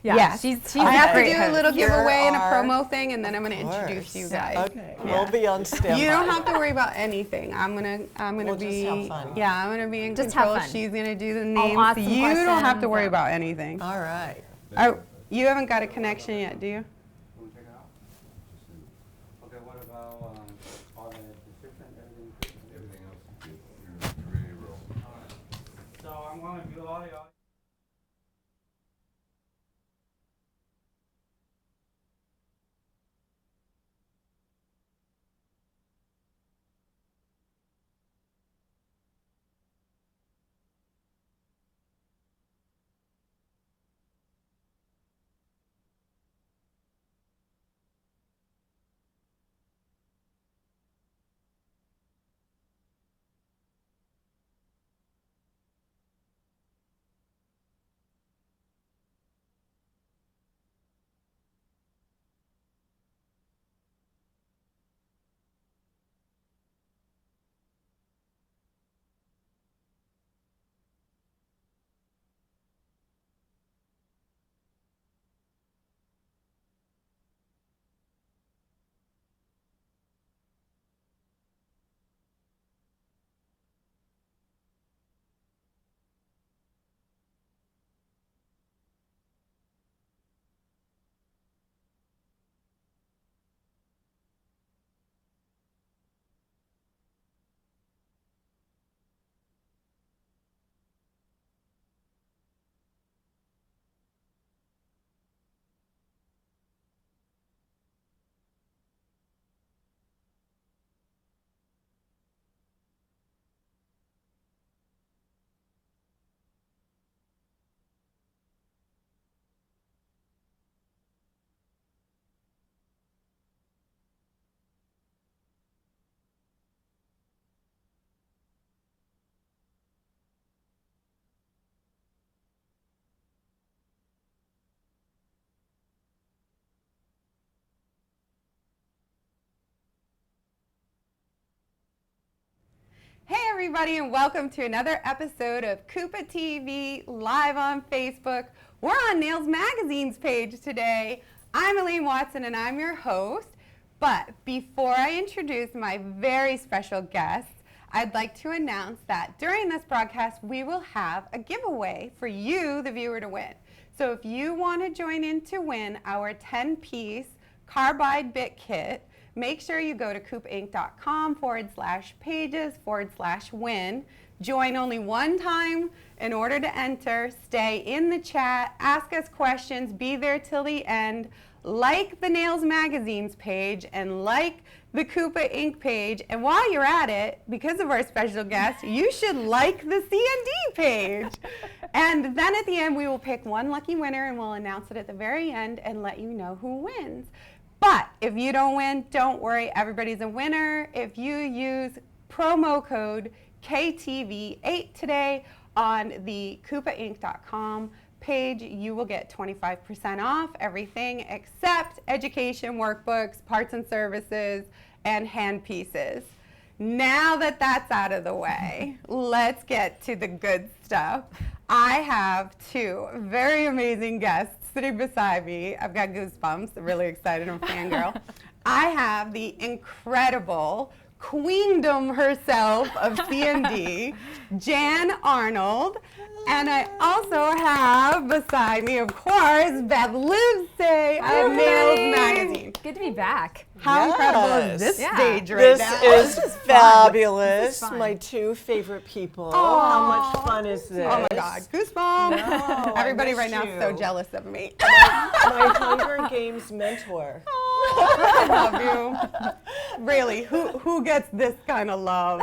Yeah, Yes. she's I have to great do a little Here giveaway and a are- promo thing, and then I'm going to introduce you guys. Okay, we'll be on standby. You don't have to worry about anything. I'm gonna We'll be just have fun. Yeah, I'm gonna be in Just have control. fun. She's gonna do the names. ask some You don't have to questions, worry yeah. about anything. All right. You haven't got a connection yet, do you? Want to check it out? Okay, what about all the description, everything? Everything else is good. You're ready to roll. Alright. So I'm going to view all the audio. Hey everybody, and welcome to another episode of KUPA TV live on Facebook. We're on Nails Magazine's page today. I'm Elaine Watson and I'm your host. But before I introduce my very special guests, I'd like to announce that during this broadcast we will have a giveaway for you, the viewer, to win. So if you want to join in to win our 10-piece carbide bit kit, make sure you go to kupainc.com/pages/win. Join only one time in order to enter. Stay in the chat, ask us questions, be there till the end. Like the Nails Magazine's page and like the KUPA Inc. page. And while you're at it, because of our special guest, you should like the CND page. And then at the end, we will pick one lucky winner and we'll announce it at the very end and let you know who wins. But if you don't win, don't worry, everybody's a winner. If you use promo code KTV8 today on the KupaInc.com page, you will get 25% off everything except education workbooks, parts and services, and hand pieces. Now that that's out of the way, let's get to the good stuff. I have two very amazing guests sitting beside me. I've got goosebumps, really excited, I'm a fangirl. I have the incredible queendom herself of CND, Jan Arnold. And I also have beside me, of course, Beth Livesay of Nails Magazine. Good to be back. How incredible is this Yeah. stage right This now? is fabulous. This is fun. My two favorite people. How much fun is this? Oh my God, goosebumps. No, Everybody I right now miss is so you. jealous of me. My Hunger Games mentor. I love you. Really, who gets this kind of love?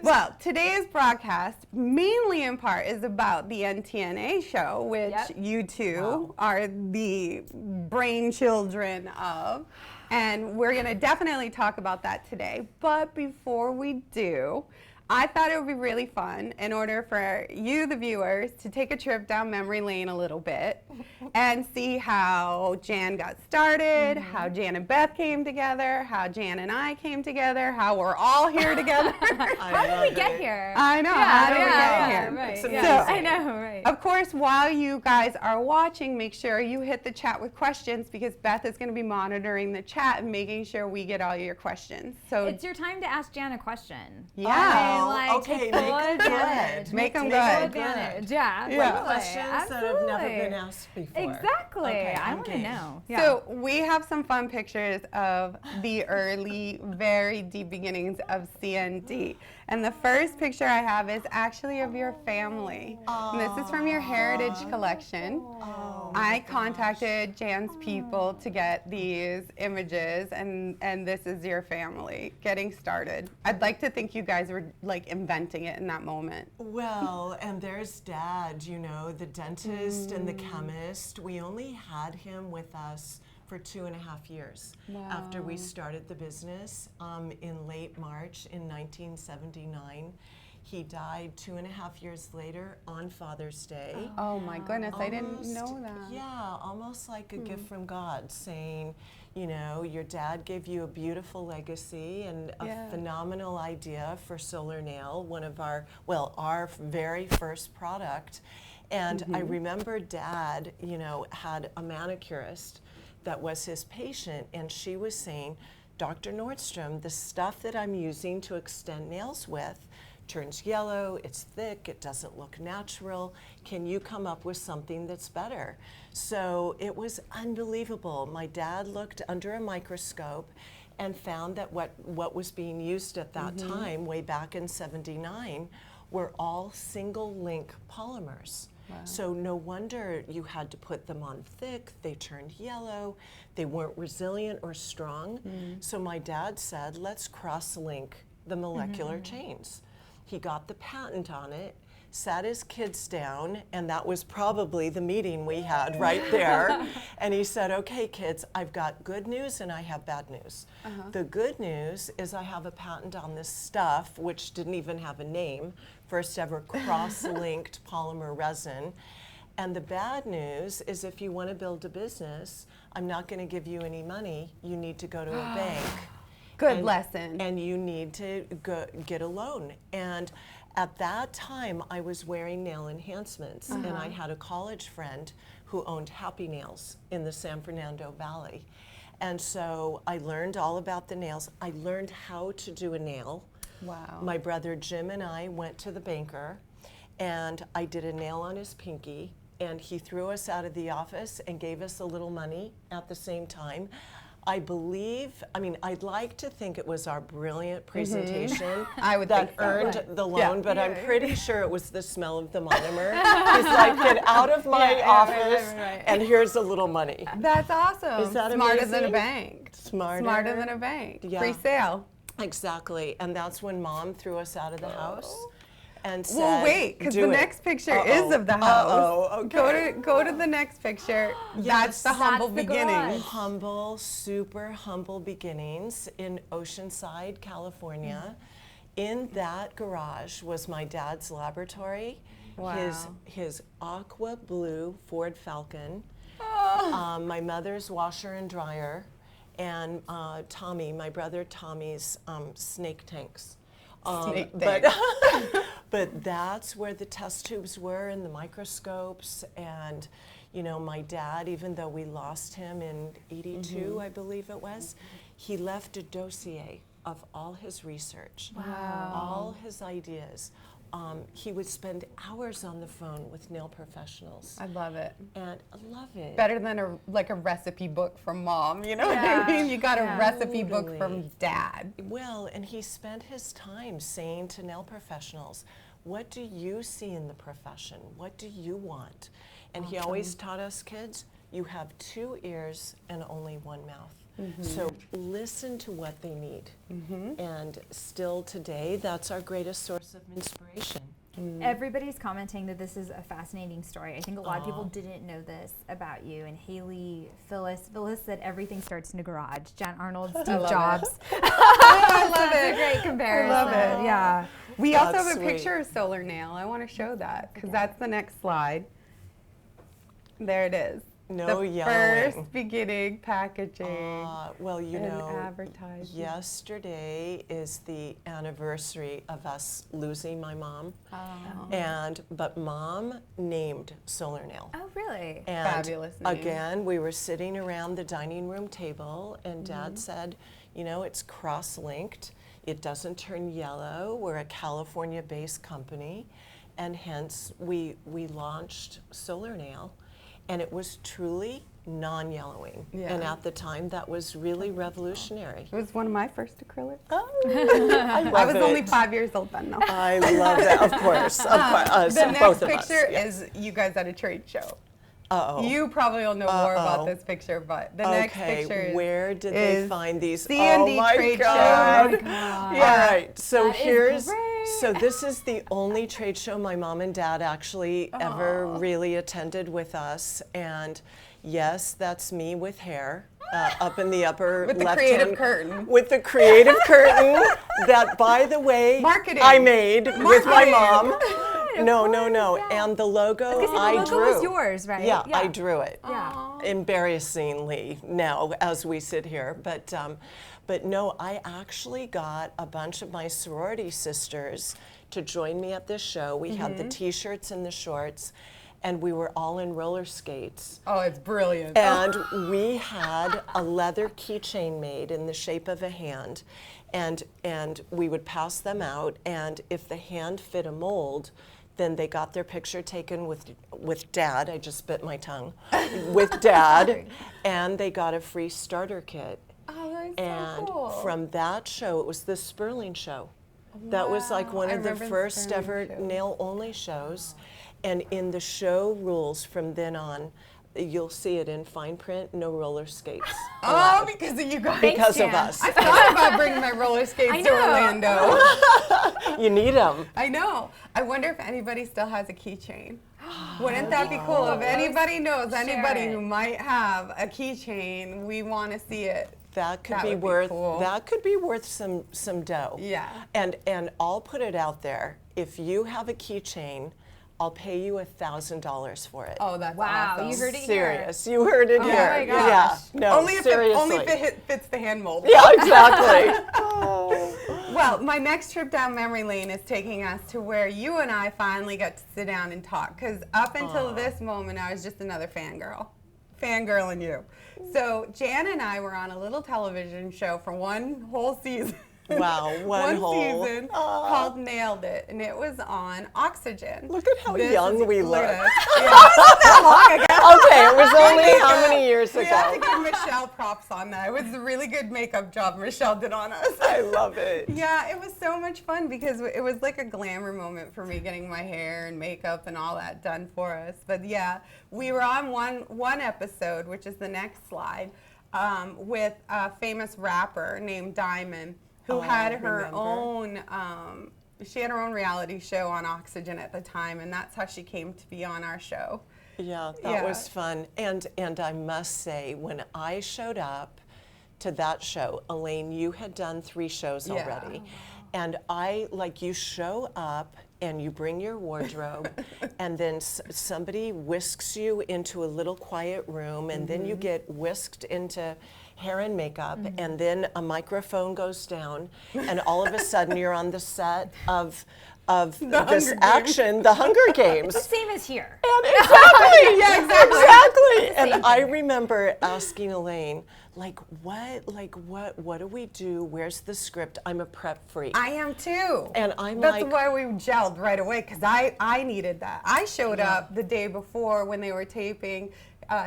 Well, today's broadcast, mainly in part, is about the NTNA show, which Yep. you two are the brain children of. And we're going to definitely talk about that today. But before we do, I thought it would be really fun in order for you, the viewers, to take a trip down memory lane a little bit and see how Jan got started, how Jan and Beth came together, how Jan and I came together, how we're all here together. How did we get here? I know. Yeah, how did we get here? Right. It's Yeah. amazing. I know, right. right. Of course, while you guys are watching, make sure you hit the chat with questions because Beth is going to be monitoring the chat and making sure we get all your questions. So It's your time to ask Jan a question. Yeah. Like, Okay, take make full them advantage. good. Make 'em full good. advantage. Yeah, Yeah. absolutely. Questions that have never been Absolutely. asked before. Exactly. Okay, I I'm want to game. know. Yeah. So we have some fun pictures of the early, very deep beginnings of CND. And the first picture I have is actually of your family. And this is from your heritage collection. Oh, I contacted Jan's people to get these images, and this is your family getting started. I'd like to think you guys were like inventing it in that moment. well, and there's Dad, you know, the dentist and the chemist. We only had him with us for 2.5 years after we started the business in late March in 1979. He died 2.5 years later on Father's Day. Oh my goodness, I didn't Almost- know that. Yeah, almost like a gift from God, saying, you know, your dad gave you a beautiful legacy and a Yeah. phenomenal idea for Solar Nail, one of our very first product. And I remember Dad, you know, had a manicurist that was his patient, and she was saying, Dr. Nordstrom, the stuff that I'm using to extend nails with turns yellow, it's thick, it doesn't look natural. Can you come up with something that's better? So it was unbelievable. My dad looked under a microscope and found that what was being used at that time, way back in '79, were all single link polymers. So no wonder you had to put them on thick, they turned yellow, they weren't resilient or strong. So my dad said, let's cross-link the molecular chains. He got the patent on it, sat his kids down, and that was probably the meeting we had right there. And he said, okay, kids, I've got good news and I have bad news. The good news is I have a patent on this stuff, which didn't even have a name, first ever cross-linked polymer resin. And the bad news is if you want to build a business, I'm not going to give you any money. You need to go to a bank. Good lesson. And you need to go get a loan. And at that time, I was wearing nail enhancements, and I had a college friend who owned Happy Nails in the San Fernando Valley. And so I learned all about the nails. I learned how to do a nail. Wow. My brother Jim and I went to the banker, and I did a nail on his pinky, and he threw us out of the office and gave us a little money at the same time. I'd like to think it was our brilliant presentation I would that think so. earned the loan, Yeah. but I'm pretty sure it was the smell of the monomer. He's like, get out of my office, and here's a little money. That's awesome. Is that Smarter than a amazing? bank. Smarter. Than a bank. Yeah. Free sale. Exactly, and that's when Mom threw us out of the house and said, Well, wait, because the "Do it." next picture is of the house. Uh-oh, okay. Go to the next picture. That's the Yes. humble That's the beginnings. Humble, super humble beginnings in Oceanside, California. In that garage was my dad's laboratory, Wow. his aqua blue Ford Falcon, my mother's washer and dryer, and Tommy, my brother Tommy's snake tanks. Snake But that's where the test tubes were and the microscopes. And, you know, my dad, even though we lost him in '82, I believe it was, he left a dossier of all his research, all his ideas. He would spend hours on the phone with nail professionals. I love it. And I love it. Better than a recipe book from Mom. You know what I mean? You got a recipe book from Totally. Dad. Well, and he spent his time saying to nail professionals, what do you see in the profession? What do you want? And he always taught us kids, you have 2 ears and only 1 mouth. So listen to what they need. And still today, that's our greatest source of inspiration. Everybody's commenting that this is a fascinating story. I think a lot of people didn't know this about you. And Haley, Phyllis said everything starts in a garage. Jan Arnold, Steve Jobs. I love That's a it. great comparison. I love it. Yeah. We also That's have a sweet. picture of Solar Nail. I want to show that because that's the next slide. There it is. No the yellowing. first beginning packaging Well, you and know, advertising. yesterday is the anniversary of us losing my mom. Oh. But Mom named Solar Nail. Oh, really? And Fabulous name. again, we were sitting around the dining room table, and Dad said, you know, it's cross-linked. It doesn't turn yellow. We're a California-based company, and hence we launched Solar Nail, and it was truly non-yellowing. Yeah. And at the time, that was really revolutionary. It was one of my first acrylics. I I was only 5 years old then, though. I love that, of course. The next both of us. picture Yes. is you guys at a trade show. Uh-oh. You probably will know more about Uh-oh. this picture, but the next picture is where did they is find these? CND oh my trade show. God. Oh my God. Yeah. All right, so That is here's, great. so this is the only trade show my mom and dad actually ever really attended with us. And yes, that's me with hair up in the upper With the left creative hand. curtain. With the creative curtain that, by the way, Marketing. I made with my Marketing. mom. Of No, course, yeah. and the logo I was gonna say, I the logo drew. was yours, right? Yeah, Yeah. I drew it. Yeah. Embarrassingly now as we sit here, but no, I actually got a bunch of my sorority sisters to join me at this show. We had the T-shirts and the shorts, and we were all in roller skates. Oh, it's brilliant. And we had a leather keychain made in the shape of a hand, and we would pass them out, and if the hand fit a mold, then they got their picture taken with Dad. I just bit my tongue. With Dad, and they got a free starter kit. Oh, that's And so cool. from that show, it was the Sperling show. That was like one I of the remember the first Sperling ever show. nail-only shows. And in the show rules from then on, you'll see it in fine print, no roller skates. Oh, allowed. because of you guys. Because of Jan. us. I thought about bringing my roller skates I to know. Orlando. You need them. I know. I wonder if anybody still has a keychain. Wouldn't that be cool? If anybody knows anybody it. who might have a keychain, we want to see it. That could That be would be worth cool. that could be worth some dough. Yeah. And I'll put it out there. If you have a keychain, I'll pay you $1,000 for it. Oh, that's Wow, awesome. you heard it here. Serious. You heard it Oh here. my gosh. Yeah. No, only if seriously. it fits the hand mold. Yeah, exactly. Oh. Well, my next trip down memory lane is taking us to where you and I finally got to sit down and talk. Because up until this moment, I was just another fangirling you. So Jan and I were on a little television show for one whole season. Wow, one whole. season called Nailed It, and it was on Oxygen. Look at how This young is- we look look. at us. Yeah, not that long ago. Okay, it was only how many years We have to ago? give Michelle props on that. It was a really good makeup job Michelle did on us. I love it. Yeah, it was so much fun because it was like a glamour moment for me getting my hair and makeup and all that done for us. But yeah, we were on one episode, which is the next slide, with a famous rapper named Diamond, who had her own. She had her own reality show on Oxygen at the time, and that's how she came to be on our show. Yeah, that Yeah. was fun. And I must say, when I showed up to that show, Elaine, you had done 3 shows Yeah. already. And you show up and you bring your wardrobe, and then somebody whisks you into a little quiet room, and then you get whisked into hair and makeup, and then a microphone goes down, and all of a sudden you're on the set of this Hunger action, the Hunger Games. The same as here. And exactly. Yeah, exactly. Exactly. And I remember asking Elaine, what do we do? Where's the script? I'm a prep freak. I am too. And I'm That's like- why we gelled right away, because I needed that. I showed up the day before when they were taping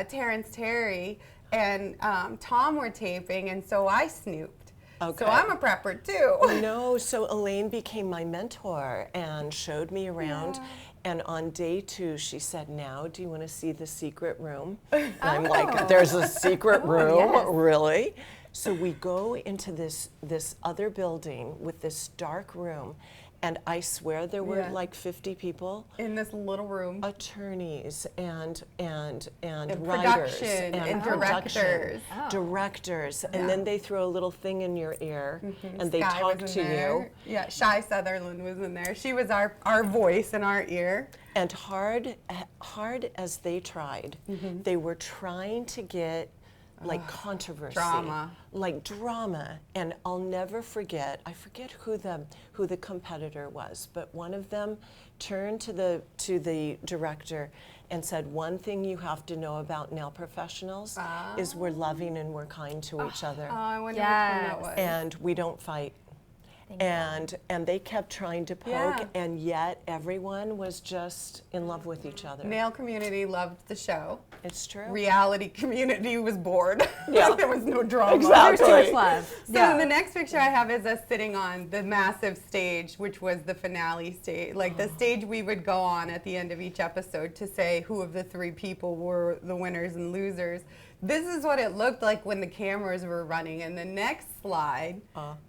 Terrence Terry and Tom were taping, and so I snooped. Okay. So I'm a prepper too. No, so Elaine became my mentor and showed me around. And on day 2, she said, "Now, do you want to see the secret room?" And I'm like, "There's a secret room? yes. Really?" So we go into this other building with this dark room, And I swear there were like 50 people. In this little room. Attorneys and writers production and directors. Directors. And then they throw a little thing in your ear and they Sky talk was to in there. you. Yeah, Shy Sutherland was in there. She was our voice in our ear. And hard as they tried, they were trying to get like controversy, drama. And I'll never forget. I forget who the competitor was, but one of them turned to the director and said, "One thing you have to know about nail professionals is we're loving and we're kind to each other, Oh, I wonder which one that was. and we don't fight." And they kept trying to poke, and yet everyone was just in love with each other. Nail community loved the show. It's true. Reality community was bored. Yeah. There was no drama. Exactly. There's too much love. So the next picture I have is us sitting on the massive stage, which was the finale stage, like the stage we would go on at the end of each episode to say who of the 3 people were the winners and losers. This is what it looked like when the cameras were running, and the next slide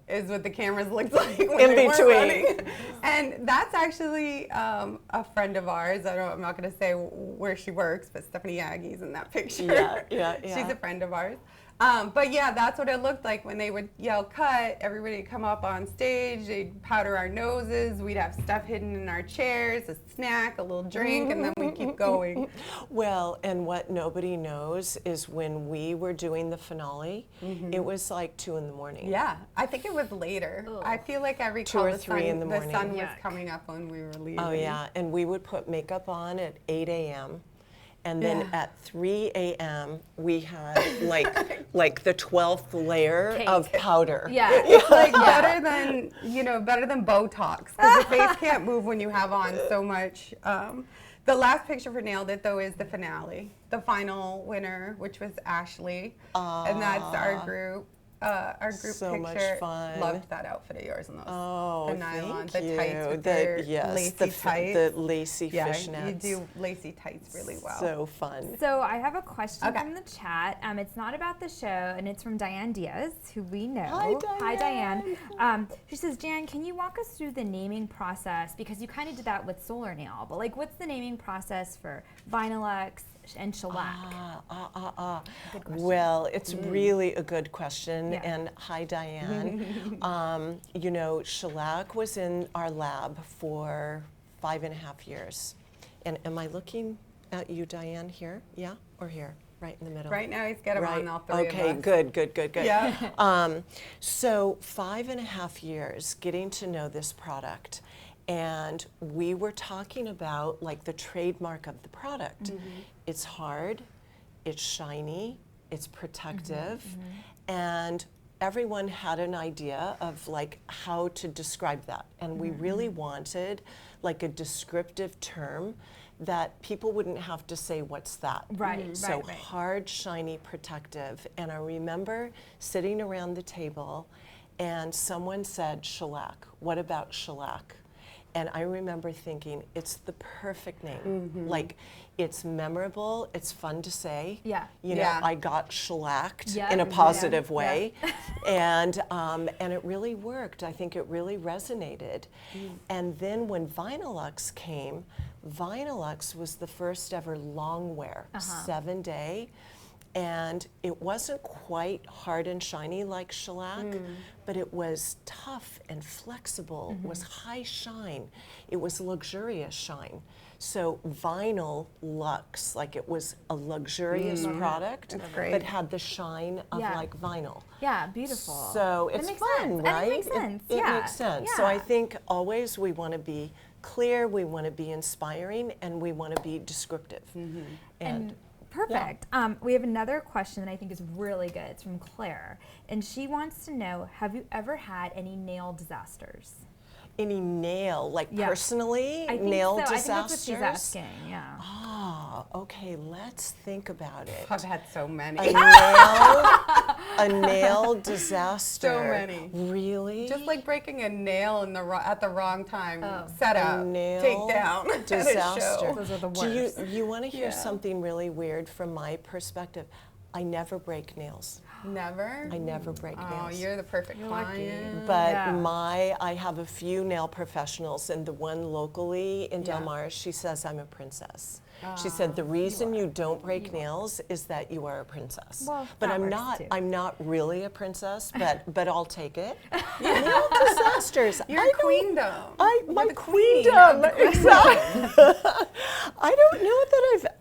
is what the cameras looked like when they weren't running. And that's actually a friend of ours. I'm not going to say where she works, but Stephanie Aggie's in that picture. Yeah. She's a friend of ours. But yeah, that's what it looked like when they would yell cut. Everybody would come up on stage, they'd powder our noses, we'd have stuff hidden in our chairs, a snack, a little drink, and then we'd keep going. Well, and what nobody knows is when we were doing the finale, it was like 2 in the morning. Yeah, I think it was later. I feel like I 2 recall or 3 in the morning. The sun was coming up when we were leaving. Oh yeah, and we would put makeup on at 8 a.m. And then at 3 a.m. we had like the 12th layer of powder. Yeah. Like better than Botox, because your face can't move when you have on so much. The last picture for Nailed It though is the finale, the final winner, which was Ashley, and that's our group. Our group So picture. much fun. Loved that outfit of yours and those. Oh, the nylon, thank the you. tights with their lacy tights. The lacy yeah, fishnets. you do lacy tights really well. So fun. So I have a question from the chat. It's not about the show, and it's from Diane Diaz, who we know. Hi, Diane. She says, Jan, can you walk us through the naming process? Because you kind of did that with Solar Nail, but like, what's the naming process for Vinylux and shellac? Good question. Well, it's really a good question, and hi, Diane. Shellac was in our lab for 5.5 years. And am I looking at you, Diane, here? Yeah, or here? Right in the middle. Right now he's got them on all 3 of us. Okay, good. Yeah. So 5.5 years getting to know this product, and we were talking about like the trademark of the product. It's hard, it's shiny, it's protective, and everyone had an idea of like how to describe that, and we really wanted like a descriptive term that people wouldn't have to say, what's that? So hard, shiny, protective. And I remember sitting around the table and someone said shellac. What about shellac? And I remember thinking, it's the perfect name. Like, it's memorable, it's fun to say. Yeah. I got shellacked in a positive way. And it really worked. I think it really resonated. And then when Vinylux came, Vinylux was the first ever long wear, 7-day. And it wasn't quite hard and shiny like shellac, but it was tough and flexible. It was high shine. It was luxurious shine. So Vinyl Lux, like it was a luxurious product, but had the shine of like vinyl. Yeah, beautiful. So it's fun, right? And it makes sense. It makes sense. So I think always we want to be clear, we want to be inspiring, and we want to be descriptive. And perfect. We have another question that I think is really good. It's from Claire, and she wants to know, have you ever had any nail disasters? Any nail, like personally, I think nail so. disasters? I think that's what she's asking, yeah. Ah, okay, let's think about it. I've had so many. A nail disaster. So many. Really? Just like breaking a nail at the wrong time. Set up, nail take down, disaster. Those are the worst. Do you want to hear something really weird from my perspective? I never break nails. Never? I never break Oh, nails. you're the perfect client. But Yeah. I have a few nail professionals, and the one locally in Del Yeah. Mar, she says I'm a princess. She said the reason you don't break nails is that you are a princess. Well, but that I'm works not. too. I'm not really a princess, but I'll take it. Nail disasters. You're I a don't- queendom. my the queen queendom, of the exactly. I don't know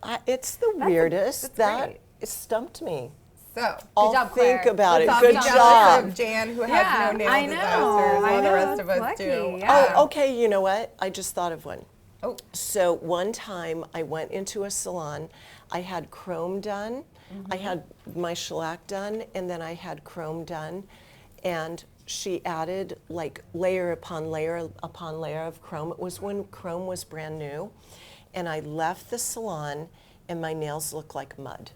that it's the weirdest that's that great. it stumped me. So, I'll job, think Claire. about it. let's all Good be job. jealous of Jan, who has Yeah, no nail I know. disasters, while I the know, rest of that's us do. lucky, yeah. Oh, okay. You know what? I just thought of one. Oh. So one time I went into a salon. I had chrome done. I had my shellac done, and then I had chrome done, and she added like layer upon layer upon layer of chrome. It was when chrome was brand new, and I left the salon, and my nails looked like mud.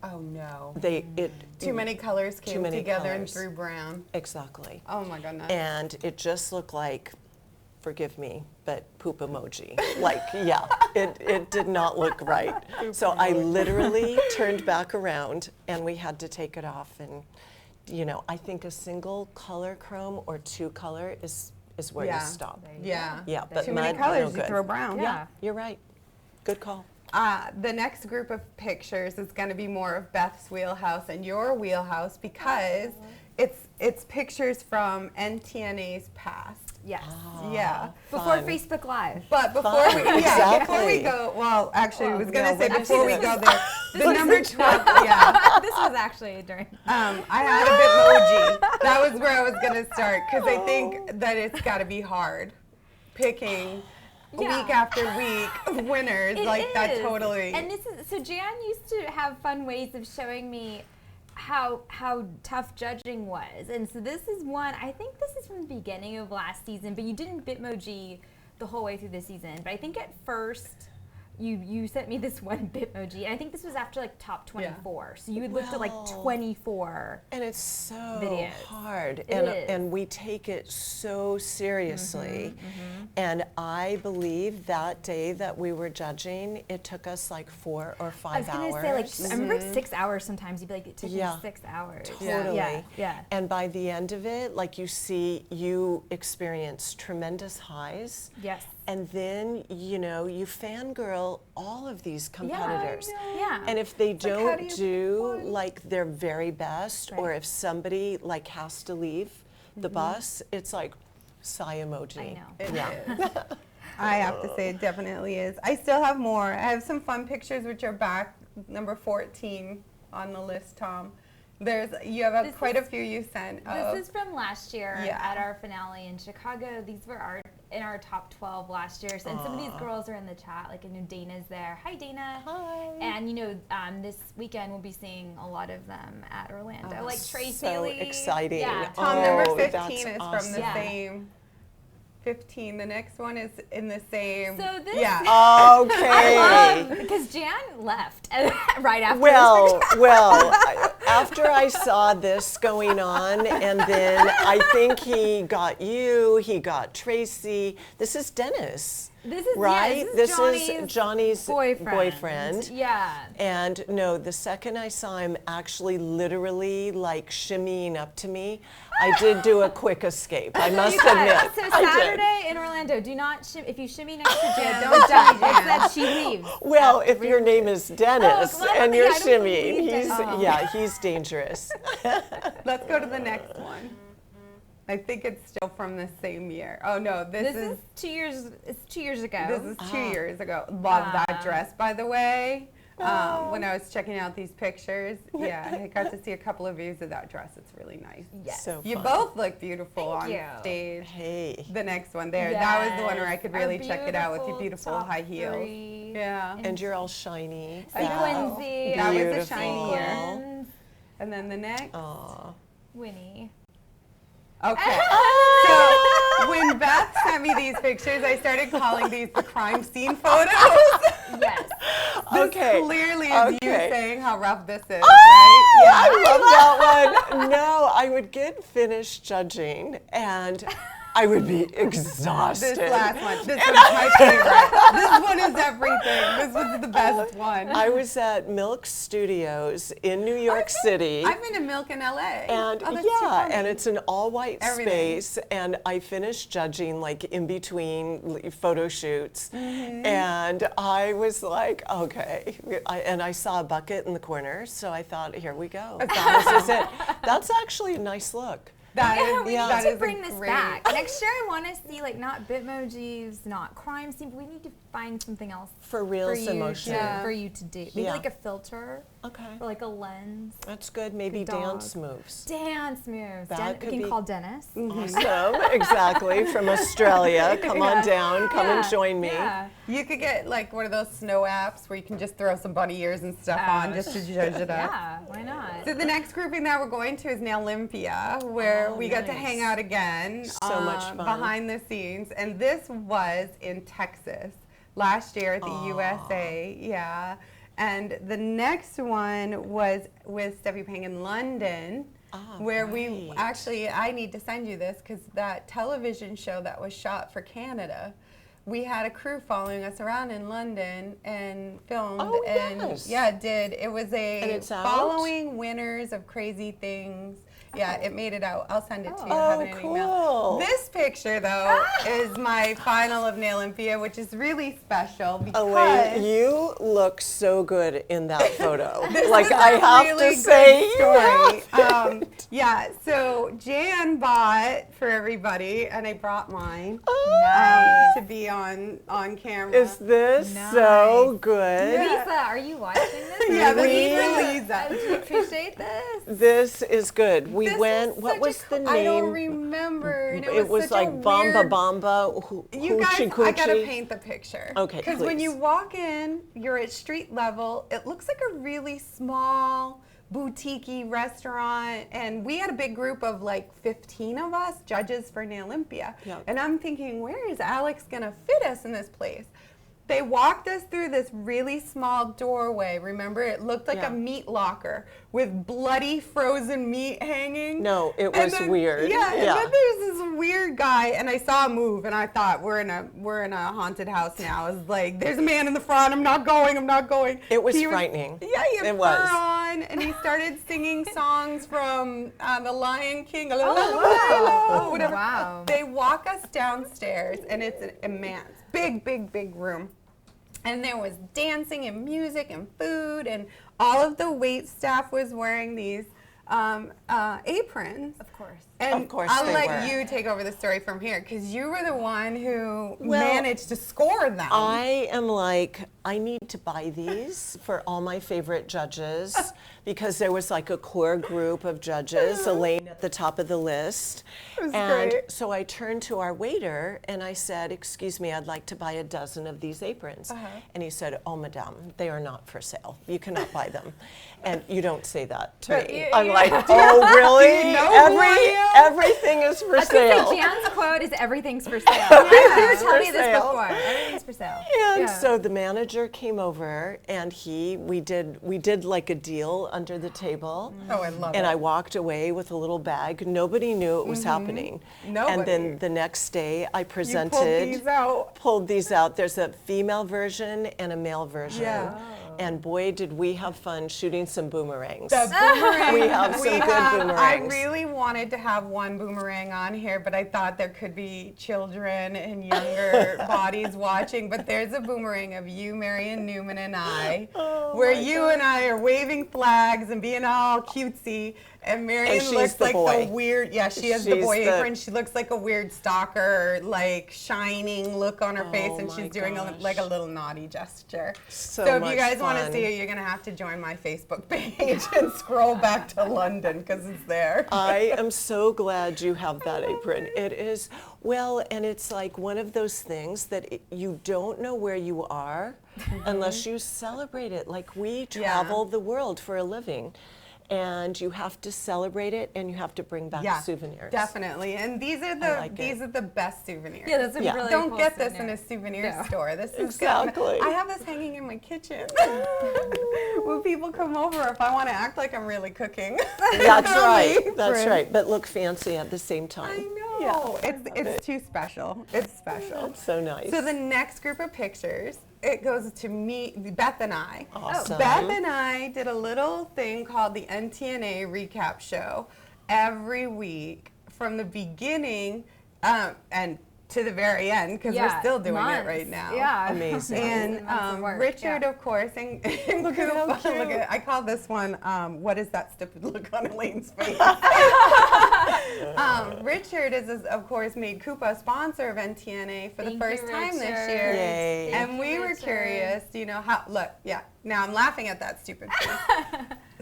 Oh, no. Too Too many colors came many together and colors. threw brown. Exactly. Oh, my goodness. And it just looked like, forgive me, but poop emoji. Like, yeah, it did not look right. So I literally turned back around, and we had to take it off. And, you know, I think a single color chrome or two color is where Yeah. you stop. Yeah. Yeah, but Too many mud, no colors, you good. throw brown. Yeah. You're right. Good call. The next group of pictures is going to be more of Beth's wheelhouse and your wheelhouse because it's pictures from NTNA's past. Yes. Yeah. Before Fun. Facebook Live. But before Fun, before we exactly. go, well, actually, I was going no, to say what before we is go this? there, the number 12, yeah. This was actually during. I had a Bitmoji. That was where I was going to start because I think that it's got to be hard picking Yeah. week after week winners It like that is. totally. And this is so Jan used to have fun ways of showing me how tough judging was. And so this is one, I think this is from the beginning of last season, but you didn't Bitmoji the whole way through the season. But I think at first you sent me this one Bitmoji, and I think this was after like top 24. So you had looked at like 24. And it's so Videos. hard, It and is. and we take it so seriously. And I believe that day that we were judging, it took us like 4 or 5 I was hours. gonna say like I remember 6 hours sometimes. You'd be like, it took Yeah. me 6 hours. Totally. Yeah. And by the end of it, like you experience tremendous highs. Yes. And then, you know, you fangirl all of these competitors. Yeah. And if they how do don't you do like their very best, or Right. if somebody like has to leave the bus, it's like sigh emoji. I know. It Yeah. is. I have to say it definitely is. I still have more. I have some fun pictures which are back, number 14 on the list, Tom. You have This quite is- a few you sent. This is from last year Yeah. at our finale in Chicago. These were in our top 12 last year. So, and some of these girls are in the chat. Like I know Dana's there. Hi, Dana. Hi. And you know, this weekend we'll be seeing a lot of them at Orlando. like Tracy So Lee. exciting. Yeah. Tom, Oh, number that's 15 is from awesome. the Yeah. same. 15. The next one is in the same. So this- Yeah. Okay. Because Jan left right after this Well, picture. after I saw this going on, and then I think he got you, he got Tracy. This is Dennis, This is right? Yeah, this is Johnny's boyfriend. Yeah. And no, the second I saw him actually literally like shimmying up to me, I did do a quick escape. I must You guys, admit. so I did. Saturday in Orlando, do not if you shimmy next to Jan, don't don't done. shimmy It's Jan. that she leaves. Well, if your name is Dennis Oh, well, and you're yeah, I don't shimmying, believe he's Dennis. he's dangerous. Let's go to the next one. I think it's still from the same year. Oh no, This is 2 years. It's 2 years ago. This is 2 years ago. Love that dress, by the way. When I was checking out these pictures, yeah, I got to see a couple of views of that dress. It's really nice. Yes. So You fun. both look beautiful Thank on you. stage. Hey. The next one there, that was the one where I Yes. could Our really check it out with your beautiful beautiful top high heels. 3. Yeah. And you're all shiny. Sequency. That was the Beautiful. shiny year. Sequins. And then the next. Aw. Winnie. Okay. So when Beth sent me these pictures, I started calling these the crime scene photos. Yes. This Okay. clearly is you Okay. saying how rough this is, right? I love that one. No, I would get finished judging, and I would be exhausted. This last one. This one's my favorite. This one is everything. This was the best one. I was at Milk Studios in New York City. I've been to Milk in LA. And oh, that's too yeah, funny. and it's an all-white Everything. space, and I finished judging like in between photo shoots, Mm-hmm. and I was like, okay, and I saw a bucket in the corner, so I thought, here we go. This is it. That's actually a nice look. That Yeah, is- we that need is to a bring this great- back. Next year, I want to see like not Bitmojis, not crime scene. But we need to find something else For reals you emotion. Yeah. for you to do. Maybe Yeah. like a filter Okay, or like a lens. that's good. Maybe Dog. dance moves. Dance moves. That could we can be- call Dennis. Awesome, exactly, from Australia. Come on down, come and join me. Yeah. You could get like one of those snow apps where you can just throw some bunny ears and stuff on just to judge it up. Yeah, why not? So the next grouping that we're going to is Nail Olympia, where Oh, we got to nice. hang out again. So much fun. Behind the scenes. And this was in Texas last year at the USA. Yeah. And the next one was with Steffi Pang in London. Where we great. actually, I need to send you this because that television show that was shot for Canada, we had a crew following us around in London and filmed. Oh, and yes. yeah, it did. It was And a it's out? following winners of crazy things. Yeah, it made it out. I'll send it to you. Oh, have it in an email. cool. This picture, though, is my final of Nail Olympia, which is really special because Elaine, you look so good in that photo. this Like is I a have really to say, good you story. have Yeah, so Jan bought for everybody, and I brought mine Nice. to be on camera. Is this so good? Lisa, are you watching this? Yeah, this We- is for Lisa. Do you appreciate this? This is good. We This went. is What such was a the co- I don't name? remember. And It was such like a Bamba weird- Bamba. You guys, Hoochie I gotta Coochie. paint the picture. Okay, Because when please. you walk in, you're at street level. It looks like a really small, boutique-y restaurant. And we had a big group of like 15 of us, judges for Nail Olympia. Yep. And I'm thinking, where is Alex gonna fit us in this place? They walked us through this really small doorway. Remember, it looked like Yeah. a meat locker with bloody frozen meat hanging. No, it And was then- weird. Yeah, and Yeah. then there's this weird guy, and I saw him move, and I thought we're in a haunted house now. I was like, there's a man in the front. I'm not going. I'm not going. It was He frightening. Yeah, he had It fur was. on, and he started singing songs from The Lion King. wow. Whatever. Wow. They walk us downstairs, and it's an immense, big room. And there was dancing and music and food, and all of the wait staff was wearing these aprons. Of course. And Of course I'll they let were. you take over the story from here because you were the one who Well, managed to score them. I am like, I need to buy these for all my favorite judges because there was like a core group of judges, Elaine at the top of the list. It was And great. so I turned to our waiter and I said, excuse me, I'd like to buy a dozen of these aprons. And he said, oh, madame, they are not for sale. You cannot buy them. And you don't say that to But me. you- I'm you- like, oh, really? you know who I am? Everything is for I was gonna sale. say Jan's quote is everything's for sale. I heard her tell For me this sale. before. Everything's for sale. And Yeah. so the manager came over and we did like a deal under the table. Oh, I love And it. I walked away with a little bag. Nobody knew it was happening. And Nobody. then the next day I You presented pulled these out. pulled these out. There's a female version and a male version. Yeah. And boy, did we have fun shooting some boomerangs. The boomerang. We have some good I boomerangs. really wanted to have one boomerang on here, but I thought there could be children and younger bodies watching. But there's a boomerang of you, Marion Newman, and I, where you and I are waving flags and being all cutesy. And Marion she's looks the like boy. the weird, yeah, she has the She's boy the- apron. She looks like a weird stalker, like shining look on her face, and my she's doing gosh. like a little naughty gesture. So if you much guys want to fun. see it, you're going to have to join my Facebook page and scroll back to London because it's there. I am so glad you have that apron. It is, well, and it's like one of those things that you don't know where you are unless you celebrate it. Like we travel the world for a living. And you have to celebrate it, and you have to bring back souvenirs. Definitely. And these are the best souvenirs. Yeah, that's a Yeah. really Don't cool get this souvenir. in a souvenir Yeah. store. This is Exactly. good. I have this hanging in my kitchen. When people come over, if I want to act like I'm really cooking. That's they'll right. leave That's for it. right. But look fancy at the same time. I know. It's too special. It's special. That's so nice. So the next group of pictures, it goes to me, Beth and I. Awesome. Beth and I did a little thing called the NTNA recap show every week from the beginning and to the very end, because we're still doing it right now. Yeah. Amazing. And Months of work, Richard, yeah. of course, and Kupa, look at, I call this one, what is that stupid look on Elaine's face? Richard is, of course, made Kupa a sponsor of NTNA for the first time this year. Yay. And we were curious, you know, how, look, now I'm laughing at that stupid face.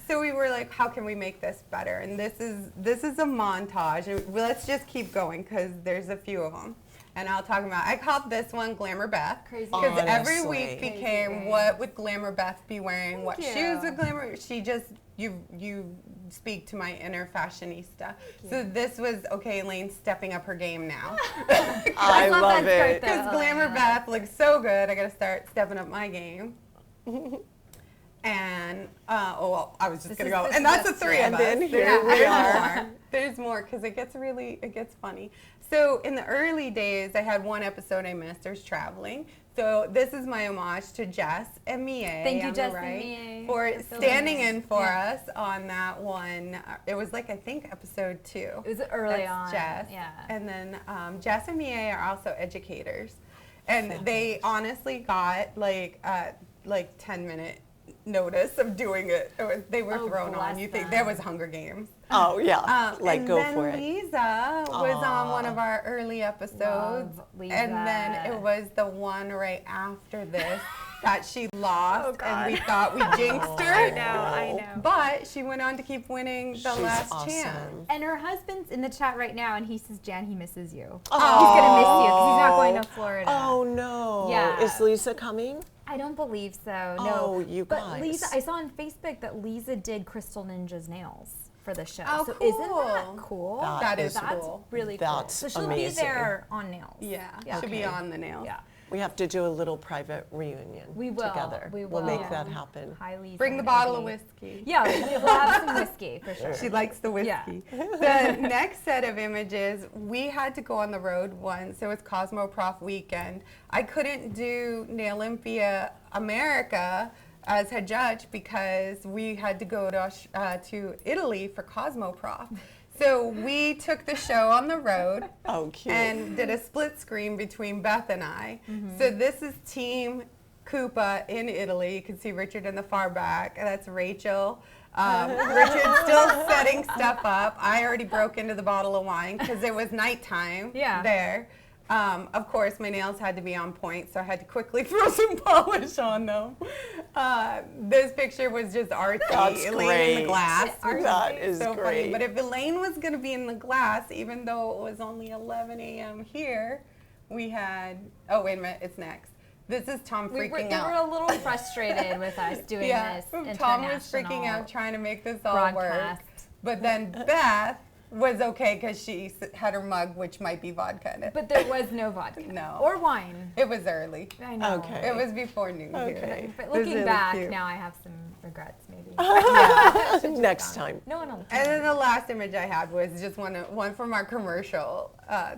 So we were like, how can we make this better? And this is a montage. And let's just keep going, because there's a few of them. And I'll talk about, I called this one Glamour Beth. Crazy. Because every Honestly. week became, what would Glamour Beth be wearing? What Thank shoes you. would Glamour, she just, you speak to my inner fashionista. So this was, okay, Elaine stepping up her game now. I love love that it. skirt, though. Because Glamour Beth looks so good, I gotta start stepping up my game. And, I was just gonna go, and that's the three of us. And then here we There's are. more. There's more, because it gets funny. So in the early days, I had one episode I missed. There's traveling. So this is my homage to Jess and Mie. Thank you, on Jess the and right, Mie, for for filming standing this. in for Yeah. us on that one. It was like, I think, episode 2. It was early That's on. Jess. Yeah. And then Jess and Mie are also educators. And they honestly got like 10-minute notice of doing it. They were Oh, thrown on. bless You think them. there was Hunger Games. Oh, yeah. Like, and go then for it. Lisa was on one of our early episodes. Love Lisa. And then it was the one right after this that she lost, and we thought we jinxed her. I know. But she went on to keep winning the She's last awesome. chance. And her husband's in the chat right now, and he says, Jan, he misses you. Oh. He's going to miss you because he's not going to Florida. Oh, no. Yeah. Is Lisa coming? I don't believe so. Oh, No. you but guys. Lisa, I saw on Facebook that Lisa did Crystal Ninja's nails for the show. Oh, so cool. isn't that cool? That is That's cool. really That's cool. So she'll amazing. be there on nails. Yeah, Yeah. should be Okay. on the nails. Yeah. We have to do a little private reunion We will. together. We We'll will. make that happen. Hi, Lisa. Bring the bottle of whiskey. Yeah, we'll have some whiskey for sure. She likes the Yeah. whiskey. The next set of images, we had to go on the road once. It was Cosmoprof weekend. I couldn't do Nail Olympia America as head judge because we had to go to Italy for Cosmoprof. So we took the show on the road Oh, cute. and did a split screen between Beth and I. So this is Team Kupa in Italy. You can see Richard in the far back. That's Rachel. Richard's still setting stuff up. I already broke into the bottle of wine because it was nighttime there. Of course, my nails had to be on point, so I had to quickly throw some polish on them. This picture was just artsy. That's Elaine great. in the glass. That is So great. funny. But if Elaine was going to be in the glass, even though it was only 11 a.m. here, we had, oh, wait a minute, it's next. This is Tom They freaking were out. a little frustrated with us doing this Tom was freaking international out trying to make this all broadcast. work. But then Beth was okay because she had her mug, which might be vodka in it. But there was no vodka. No. Or wine. It was early. I know. Okay. It was before noon here. Okay. But It was looking really back, cute. now I have some regrets, maybe. Next time. No one else. And then the last image I had was just one from our commercial.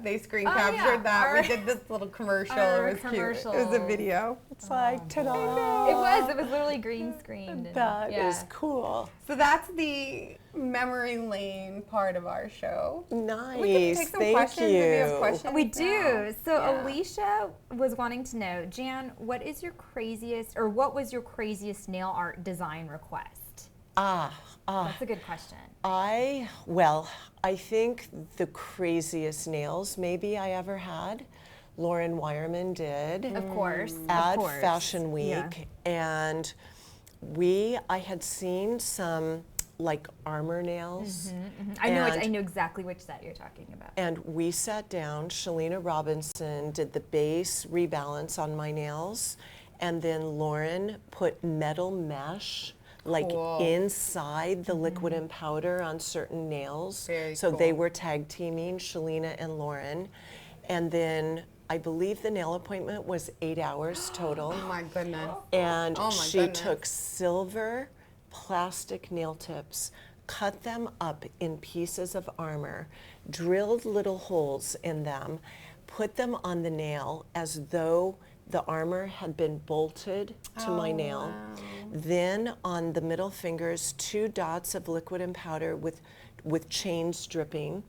They screen Oh, captured yeah. that. We Our- did this little commercial. our It was cute. It was a commercial. video. It's like, ta-da. It was literally green screened. and- That yeah. is cool. So that's the memory lane part of our show. Nice. We can take some Thank questions you. if you have questions. We now. do. So Yeah. Alicia was wanting to know, Jan, what was your craziest nail art design request? That's a good question. I think the craziest nails maybe I ever had, Lauren Wireman did Of course. at of course. Fashion Week. Yeah. And I had seen some like armor nails. I know And- I know exactly which set you're talking about. And we sat down, Shalina Robinson did the base rebalance on my nails, and then Lauren put metal mesh like Cool. inside the liquid and powder on certain nails. Very so they cool. were tag teaming, Shalina and Lauren. And then I believe the nail appointment was 8 hours total. Oh my goodness. And Oh my she goodness. took silver plastic nail tips, cut them up in pieces of armor, drilled little holes in them, put them on the nail as though the armor had been bolted to my nail. Wow. Then on the middle fingers, 2 dots of liquid and powder with chains dripping.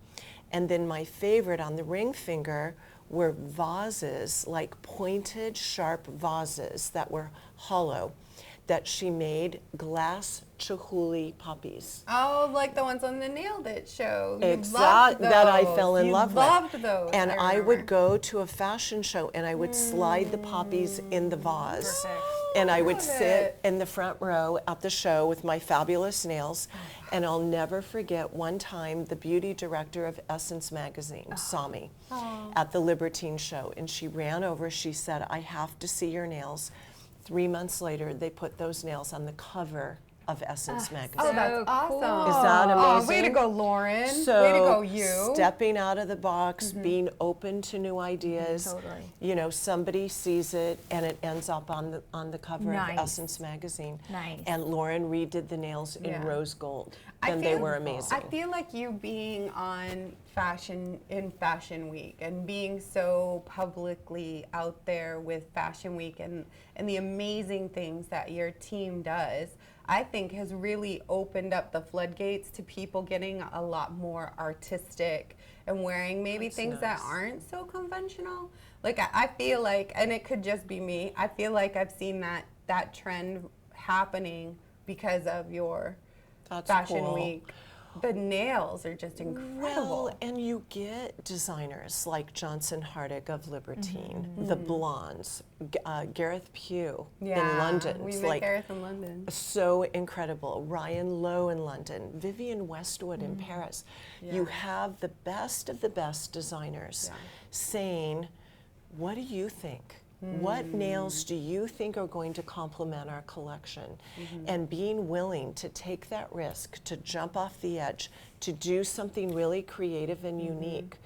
And then my favorite on the ring finger were vases, like pointed, sharp vases that were hollow, that she made glass chihuly poppies. Oh, like the ones on the Nailed It show. You loved Exact that I those. fell in You love loved with. those. And I remember. would go to a fashion show and I would slide the poppies in the vase. Perfect. And I would Love sit it. in the front row at the show with my fabulous nails. And I'll never forget one time the beauty director of Essence Magazine saw me at the Libertine show. And she ran over, she said, "I have to see your nails." 3 months later, they put those nails on the cover of Essence Magazine. Oh, that's So awesome. cool. Is that Oh, way to amazing? go, Lauren. So way to go, you. stepping out of the box, being open to new ideas. Totally. You know, somebody sees it and it ends up on the cover Nice. of Essence Magazine. Nice. And Lauren redid the nails in Yeah. rose gold, I and they feel- were amazing. I feel like you being on Fashion Week and being so publicly out there with Fashion Week and the amazing things that your team does, I think has really opened up the floodgates to people getting a lot more artistic and wearing maybe That's things that nice. aren't so conventional. Like I feel like, and it could just be me, I feel like I've seen that trend happening because of your That's Fashion cool. Week. The nails are just incredible. Well, and you get designers like Johnson Hardig of Libertine, the Blondes, Gareth Pugh in London. We It's met like Gareth in London. so incredible. Ryan Lowe in London, Vivienne Westwood in Paris. You have the best of the best designers saying, "What do you think? What nails do you think are going to complement our collection?" And being willing to take that risk, to jump off the edge, to do something really creative and unique.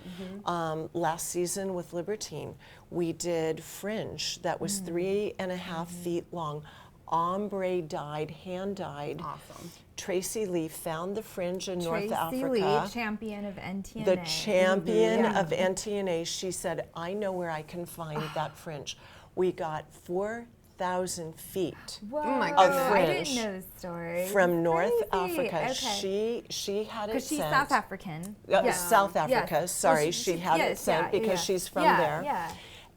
Last season with Libertine, we did fringe that was 3.5 feet long, ombre dyed, hand dyed. Awesome. Tracy Lee found the fringe in North Tracy Africa. Lee, champion of NTNA. The champion Yeah. of NTNA, she said, "I know where I can find that fringe." We got 4,000 feet Whoa, Oh my I goodness. didn't know the story. from North Crazy. Africa. Okay. She had it Because she's sent. South African. South Yeah. Africa, Well, sorry, she had it yes, sent yeah, because yeah. she's from Yeah, there. Yeah.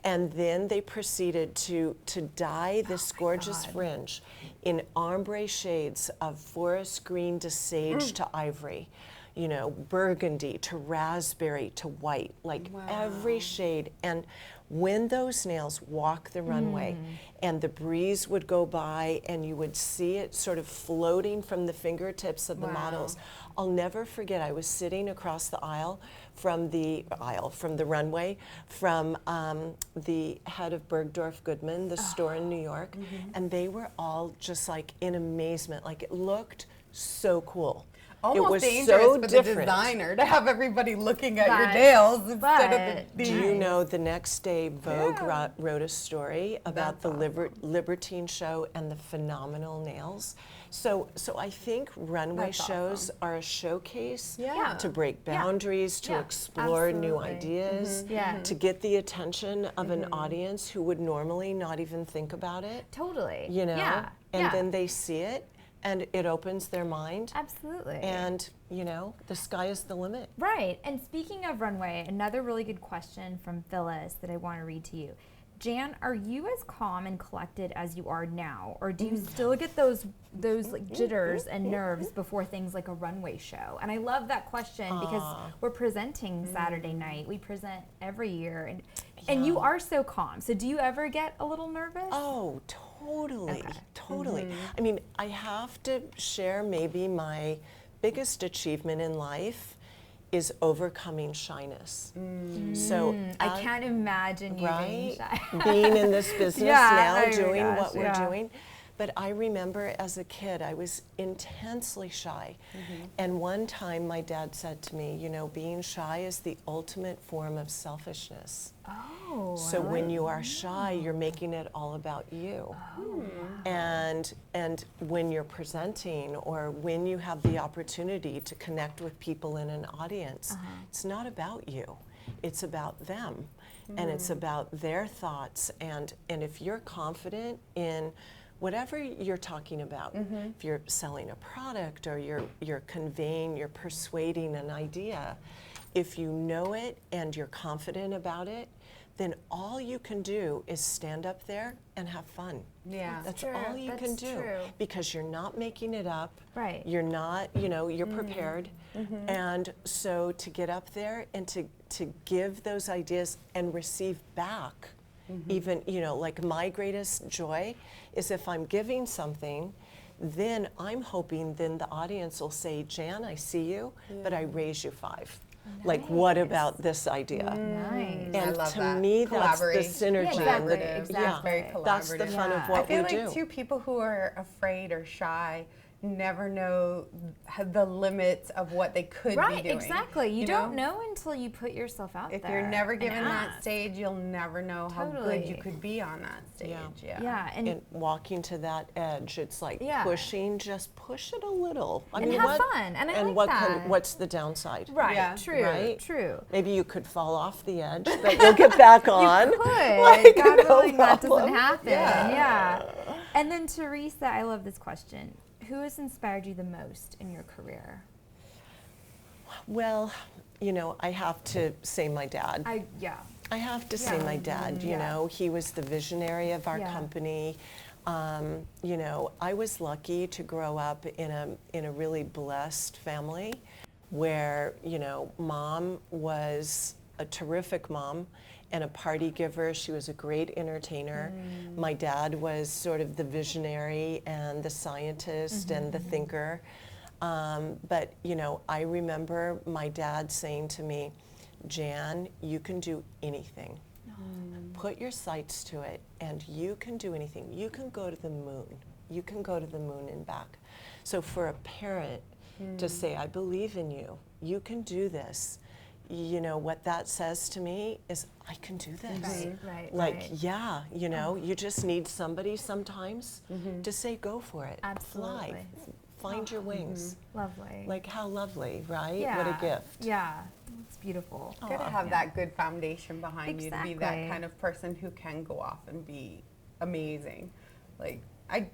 And then they proceeded to dye this gorgeous God. fringe in ombre shades of forest green to sage to ivory, you know, burgundy to raspberry to white, like every shade. And when those nails walk the runway and the breeze would go by and you would see it sort of floating from the fingertips of the models, I'll never forget, I was sitting across the from the runway, from the head of Bergdorf Goodman, the store in New York, and they were all just like in amazement. Like it looked so cool. Almost it was dangerous so for the different. designer to have everybody looking at your But- nails instead of but- the Do you know the next day Vogue wrote a story about That's the Libertine show and the phenomenal nails? So I think runway That's shows are a showcase Yeah. to break boundaries, to Yeah, explore new absolutely. ideas, Yeah. to get the attention of an audience who would normally not even think about it, Totally. you know? Yeah. And yeah. then they see it and it opens their mind. Absolutely. And, you know, the sky is the limit. Right. And speaking of runway, another really good question from Phyllis that I want to read to you. Jan, are you as calm and collected as you are now, or do you still get those like jitters and nerves before things like a runway show? And I love that question because we're presenting Saturday night. We present every year, and you are so calm. So do you ever get a little nervous? Oh, totally, Okay. totally. I mean, I have to share maybe my biggest achievement in life is overcoming shyness. So I can't imagine you being right, shy. being in this business Yeah, now, oh my doing gosh, what we're yeah. doing. But I remember as a kid, I was intensely shy. And one time my dad said to me, you know, being shy is the ultimate form of selfishness. Oh. So when you are shy, you're making it all about you. And when you're presenting or when you have the opportunity to connect with people in an audience, it's not about you. It's about them. And it's about their thoughts. And if you're confident in whatever you're talking about, if you're selling a product or you're conveying, you're persuading an idea, if you know it and you're confident about it, then all you can do is stand up there and have fun. Yeah. That's true. all you can That's do. true. Because you're not making it up. Right. You're not, you know, you're prepared. And so to get up there and to give those ideas and receive back, even, you know, like my greatest joy is if I'm giving something, then I'm hoping then the audience will say, Jan, I see you, but I raise you 5. Like, what about this idea? Nice. And I love to that. me, that's the Collaboration. synergy. Yeah, and exactly, yeah, exactly. Very that's the collaborative. fun of Yeah. what I feel we do. like too, people who are afraid or shy never know the limits of what they could Right, be doing. exactly. You don't know until you put yourself out If there. you're never and given that ask. stage, you'll never know how Totally. good you could be on that stage. Yeah. Yeah, And walking to that edge, it's like Yeah. pushing, just push it a little. I And mean, have what, fun, and I and like what that. what's the downside? Right, Yeah. true, Right? true. Maybe you could fall off the edge, but you'll get back on. You could. Like, God no willing, that doesn't problem. happen. Yeah. Yeah. And then Teresa, I love this question. Who has inspired you the most in your career? Well, you know, I have to say my dad. Yeah. I have to say Yeah. my dad, you Yeah. know, he was the visionary of our Yeah. company. You know, I was lucky to grow up in a really blessed family where, you know, mom was a terrific mom and a party giver. She was a great entertainer. My dad was sort of the visionary and the scientist and the thinker. But, you know, I remember my dad saying to me, Jan, you can do anything. Put your sights to it and you can do anything. You can go to the moon. You can go to the moon and back. So for a parent to say, I believe in you, you can do this, you know, what that says to me is, I can do this. Right. Like, yeah, you know, you just need somebody sometimes to say, go for it. Absolutely. Fly. Find your wings. Lovely. Like, how lovely, right? yeah. What a gift. Yeah. It's beautiful. Good to have that good foundation behind you to be that Exactly. kind of person who can go off and be amazing. Like,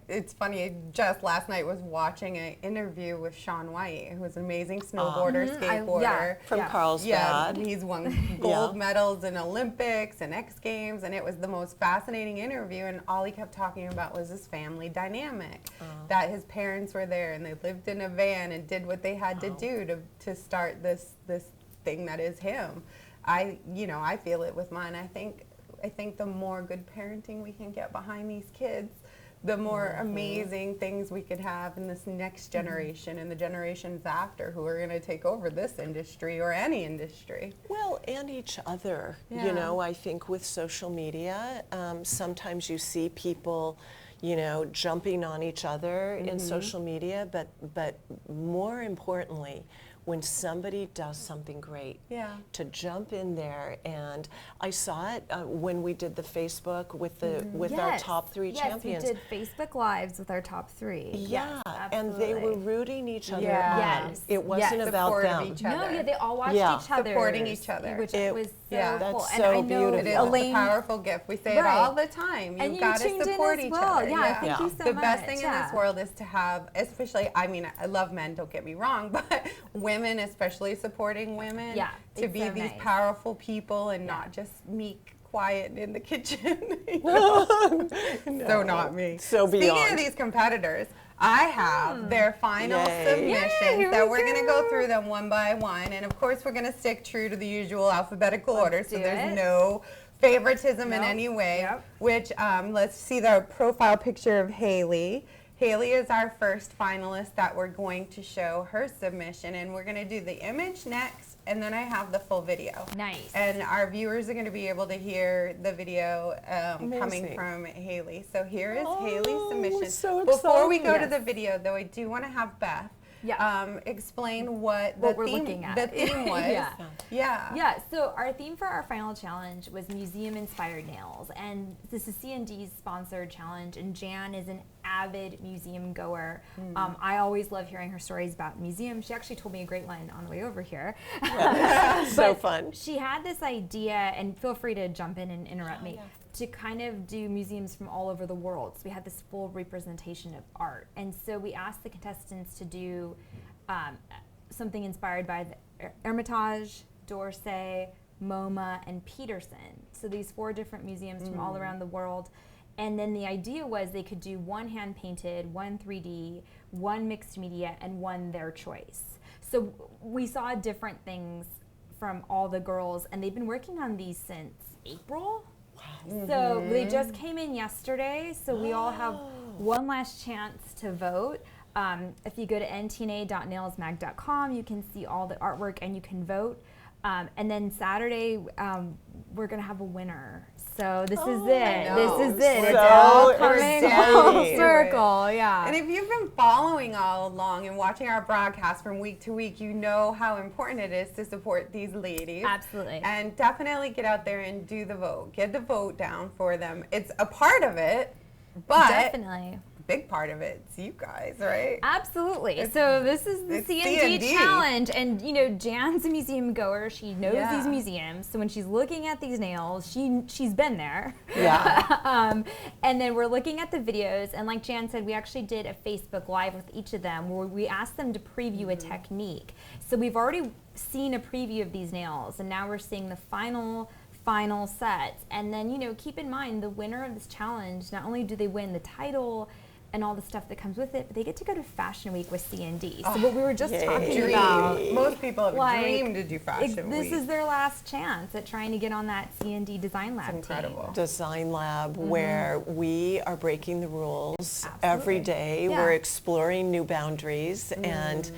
it's funny, I just last night was watching an interview with Shaun White, who's an amazing snowboarder, skateboarder. From Yeah. Carlsbad. He's won gold medals in Olympics and X Games, and it was the most fascinating interview, and all he kept talking about was his family dynamic, that his parents were there and they lived in a van and did what they had to do to start this thing that is him. I feel it with mine. I think the more good parenting we can get behind these kids, the more amazing things we could have in this next generation and the generations after who are going to take over this industry or any industry. Well, and each other. Yeah. You know, I think with social media, sometimes you see people, you know, jumping on each other in social media, but more importantly, when somebody does something great, to jump in there. And I saw it when we did the Facebook with our top 3 champions. Yes, we did Facebook Lives with our top 3. Yeah, Yes, and they were absolutely. rooting each other Yeah. on. Yes. It wasn't Yes. about Support of them. each No, other. yeah, they all watched Yeah. each other. Supporting each other. Which It- was so yeah. That's cool. so and I know beautiful. It is Elaine, a powerful gift. We say it Right. all the time. and You've you got to tuned in support as each well. other. Yeah, thank you so The much. best thing in Yeah. this world is to have, especially, I mean, I love men, don't get me wrong, but women, especially supporting women, Yeah, to it's be so these nice. powerful people and not just meek, quiet in the kitchen. So not me. So Speaking beyond. of these competitors, I have their final Yay. submissions Yay, here that we we're going to go go. through them one by one. And of course, we're going to stick true to the usual alphabetical order, so do there's it. no favoritism in Nope. any way. Yep. Which, let's see the profile picture of Haley. Haley is our first finalist that we're going to show her submission, and we're going to do the image next, and then I have the full video. Nice. And our viewers are going to be able to hear the video coming Amazing. from Haley. So here is Haley's submission. so Before we go excited. to the video, though, I do want to have Beth explain what we're theme, looking at. the theme was. Yeah, so our theme for our final challenge was museum-inspired nails, and this is CND's sponsored challenge, and Jan is an avid museum goer. I always love hearing her stories about museums. She actually told me a great one on the way over here. So But fun. She had this idea, and feel free to jump in and interrupt me, to kind of do museums from all over the world. So we had this full representation of art. And so we asked the contestants to do something inspired by the Hermitage, d'Orsay, MoMA, and Peterson. So these 4 different museums from all around the world. And then the idea was they could do 1 hand painted, 1 3D, 1 mixed media, and 1 their choice. So we saw different things from all the girls, and they've been working on these since April. So they just came in yesterday, so we all have one last chance to vote. If you go to ntna.nailsmag.com, you can see all the artwork and you can vote. And then Saturday, we're going to have a winner. So this is it. This is it. It's So all coming full exciting. circle. Yeah. And if you've been following all along and watching our broadcast from week to week, you know how important it is to support these ladies. Absolutely. And definitely get out there and do the vote. Get the vote down for them. It's a part of it, but Definitely. a big part of it's you guys, right? Absolutely. So this is the it's CND CND. challenge, and you know, Jan's a museum goer. She knows Yeah. these museums, so when she's looking at these nails, she's been there. Yeah. And then we're looking at the videos, and like Jan said, we actually did a Facebook Live with each of them where we asked them to preview a technique. So we've already seen a preview of these nails, and now we're seeing the final sets. And then, you know, keep in mind the winner of this challenge, not only do they win the title and all the stuff that comes with it, but they get to go to Fashion Week with CND. So what we were just talking about, Most people have like, dreamed to do fashion this week. is their last chance at trying to get on that CND Design Lab incredible. team. Design Lab, where we are breaking the rules every day. Yeah. We're exploring new boundaries, and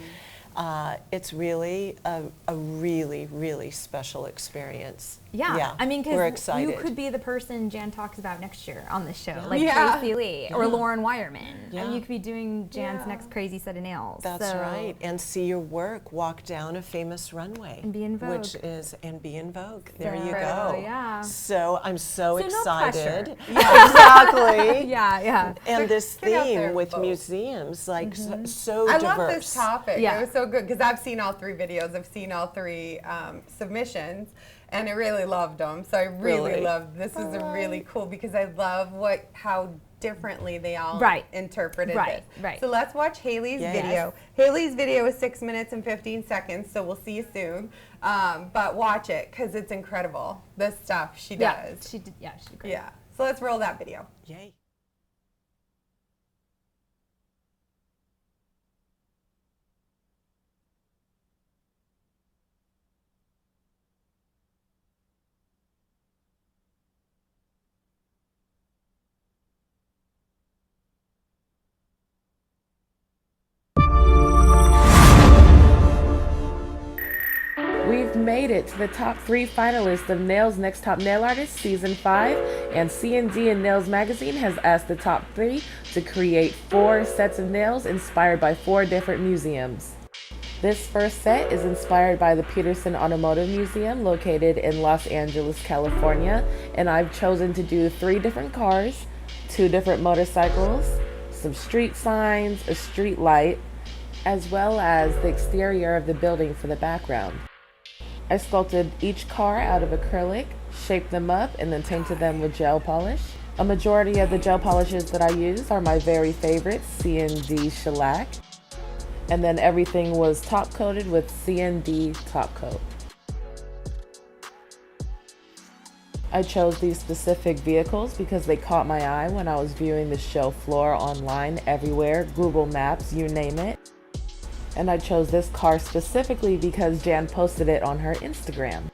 it's really a really, really special experience. Yeah, I mean, we're because excited. you could be the person Jan talks about next year on the show, like Yeah. Tracy Lee or Lauren Wireman. Yeah. And you could be doing Jan's next crazy set of nails. That's So- right, and see your work walk down a famous runway, And be in vogue. which is and be in vogue. There you Incredible, go. yeah. So I'm so So no pressure. excited. Exactly. Yeah. And this Get out there theme and with vote. museums, like so I diverse. love this topic. Yeah. It was so good because I've seen all 3 videos. I've seen all 3 submissions, and I really loved them. So I really Really? loved. This is a really cool because I love how differently they all interpreted Right, this. right. So let's watch Haley's Yes. video. Haley's video is 6 minutes and 15 seconds. So we'll see you soon. But watch it because it's incredible. The stuff she Yeah, does. she did. Yeah, she did great. Yeah. So let's roll that video. Yay. We've made it to the top 3 finalists of Nails Next Top Nail Artist Season 5, and CND and Nails Magazine has asked the top 3 to create 4 sets of nails inspired by 4 different museums. This first set is inspired by the Peterson Automotive Museum located in Los Angeles, California, and I've chosen to do 3 different cars, 2 different motorcycles, some street signs, a street light, as well as the exterior of the building for the background. I sculpted each car out of acrylic, shaped them up, and then painted them with gel polish. A majority of the gel polishes that I use are my very favorite, CND shellac. And then everything was top coated with CND top coat. I chose these specific vehicles because they caught my eye when I was viewing the show floor online, everywhere, Google Maps, you name it. And I chose this car specifically because Jan posted it on her Instagram.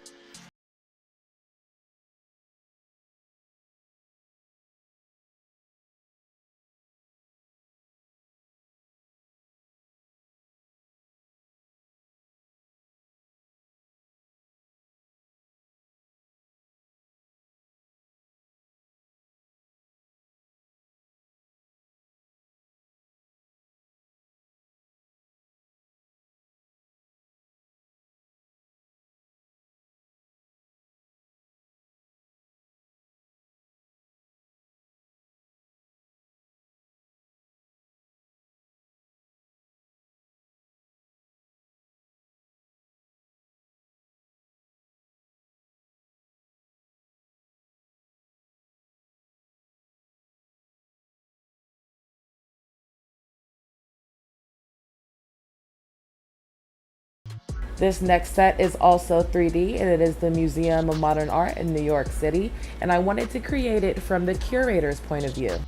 This next set is also 3D, and it is the Museum of Modern Art in New York City, and I wanted to create it from the curator's point of view.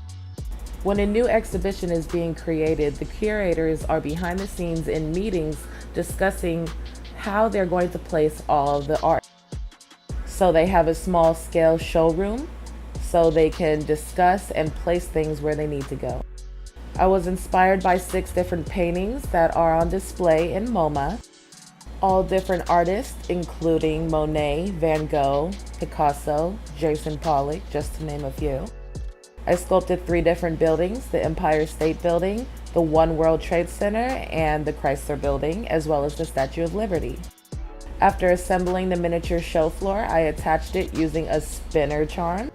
When a new exhibition is being created, the curators are behind the scenes in meetings discussing how they're going to place all of the art. So they have a small scale showroom so they can discuss and place things where they need to go. I was inspired by 6 different paintings that are on display in MoMA. All different artists, including Monet, Van Gogh, Picasso, Jason Pollock, just to name a few. I sculpted 3 different buildings, the Empire State Building, the One World Trade Center, and the Chrysler Building, as well as the Statue of Liberty. After assembling the miniature show floor, I attached it using a spinner charm.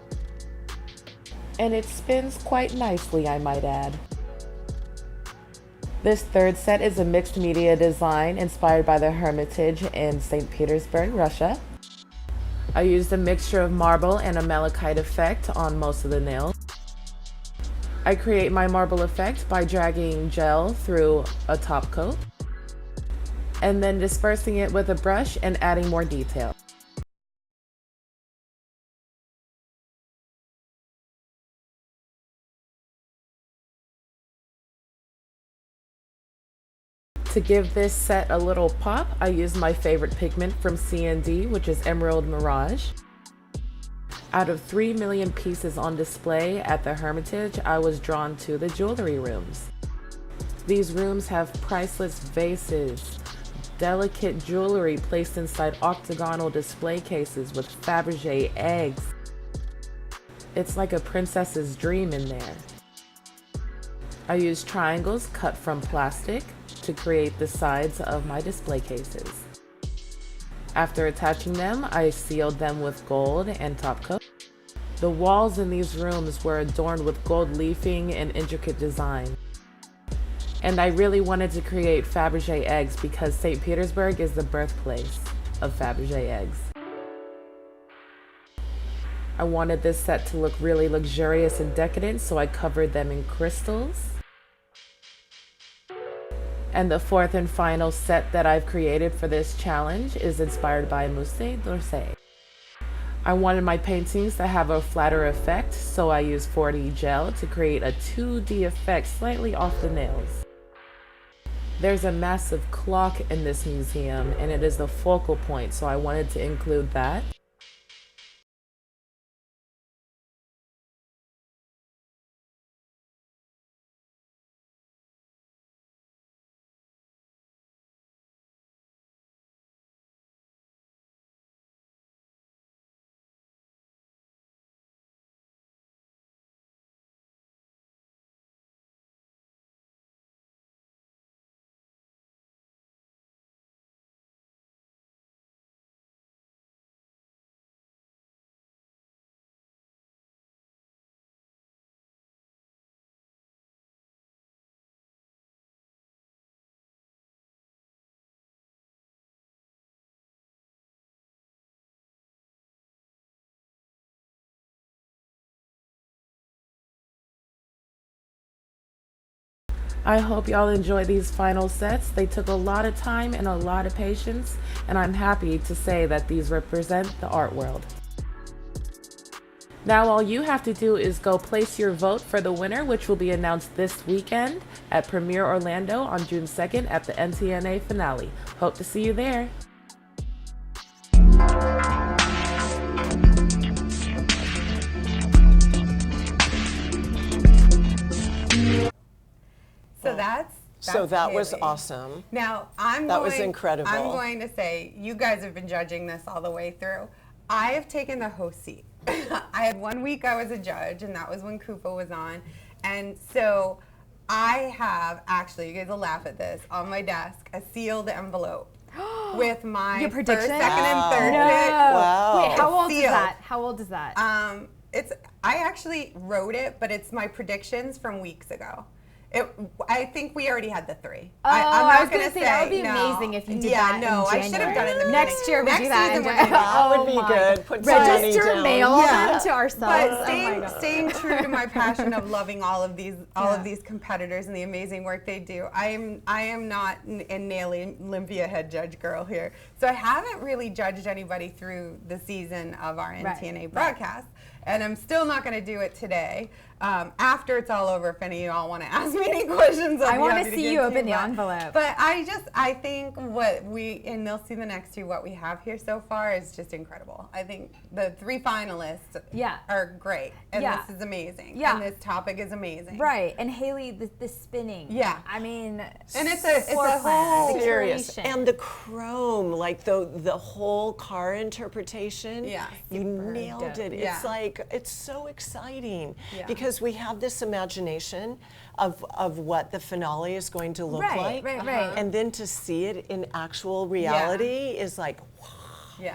And it spins quite nicely, I might add. This third set is a mixed media design inspired by the Hermitage in St. Petersburg, Russia. I used a mixture of marble and a malachite effect on most of the nails. I create my marble effect by dragging gel through a top coat and then dispersing it with a brush and adding more detail. To give this set a little pop, I used my favorite pigment from CND, which is Emerald Mirage. Out of 3 million pieces on display at the Hermitage, I was drawn to the jewelry rooms. These rooms have priceless vases, delicate jewelry placed inside octagonal display cases with Fabergé eggs. It's like a princess's dream in there. I used triangles cut from plastic to create the sides of my display cases. After attaching them, I sealed them with gold and top coat. The walls in these rooms were adorned with gold leafing and intricate design. And I really wanted to create Fabergé eggs because St. Petersburg is the birthplace of Fabergé eggs. I wanted this set to look really luxurious and decadent, so I covered them in crystals. And the 4th and final set that I've created for this challenge is inspired by Musée d'Orsay. I wanted my paintings to have a flatter effect, so I used 4D gel to create a 2D effect slightly off the nails. There's a massive clock in this museum, and it is the focal point, so I wanted to include that. I hope y'all enjoy these final sets. They took a lot of time and a lot of patience, and I'm happy to say that these represent the art world. Now all you have to do is go place your vote for the winner, which will be announced this weekend at Premiere Orlando on June 2nd at the NTNA finale. Hope to see you there. So that was Haley. awesome. Now, That was incredible. I'm going to say, you guys have been judging this all the way through. I have taken the host seat. I had 1 week I was a judge, and that was when KUPA was on. And so I have, actually, you guys will laugh at this, on my desk, a sealed envelope with my Your first, prediction? second, and third No. pick. Wow. Wait, how old is Sealed. that? How old is that? I actually wrote it, but it's my predictions from weeks ago. I think we already had the 3. Oh, I was going to say that would be amazing if you did that in January. I should have done it in the beginning. Next year we do that. Season we'll do That would be good. Put some money Register down. mail them to ourselves. But staying true to my passion of loving all of these competitors and the amazing work they do. I am not a nail Olympia head judge girl here, so I haven't really judged anybody through the season of our NTNA broadcast. And I'm still not going to do it today. After it's all over, if any of y'all want to ask me any questions, I want to see you open the envelope. But I think and they'll see the next 2, what we have here so far is just incredible. I think the 3 finalists are great. And this is amazing. Yeah. And this topic is amazing. Right. And Haley, the spinning. Yeah. I mean, and it's a whole serious. And the chrome, like the whole car interpretation. Yeah. You nailed it. Yeah. It's like, it's so exciting because we have this imagination of what the finale is going to look like. Right. And then to see it in actual reality is like,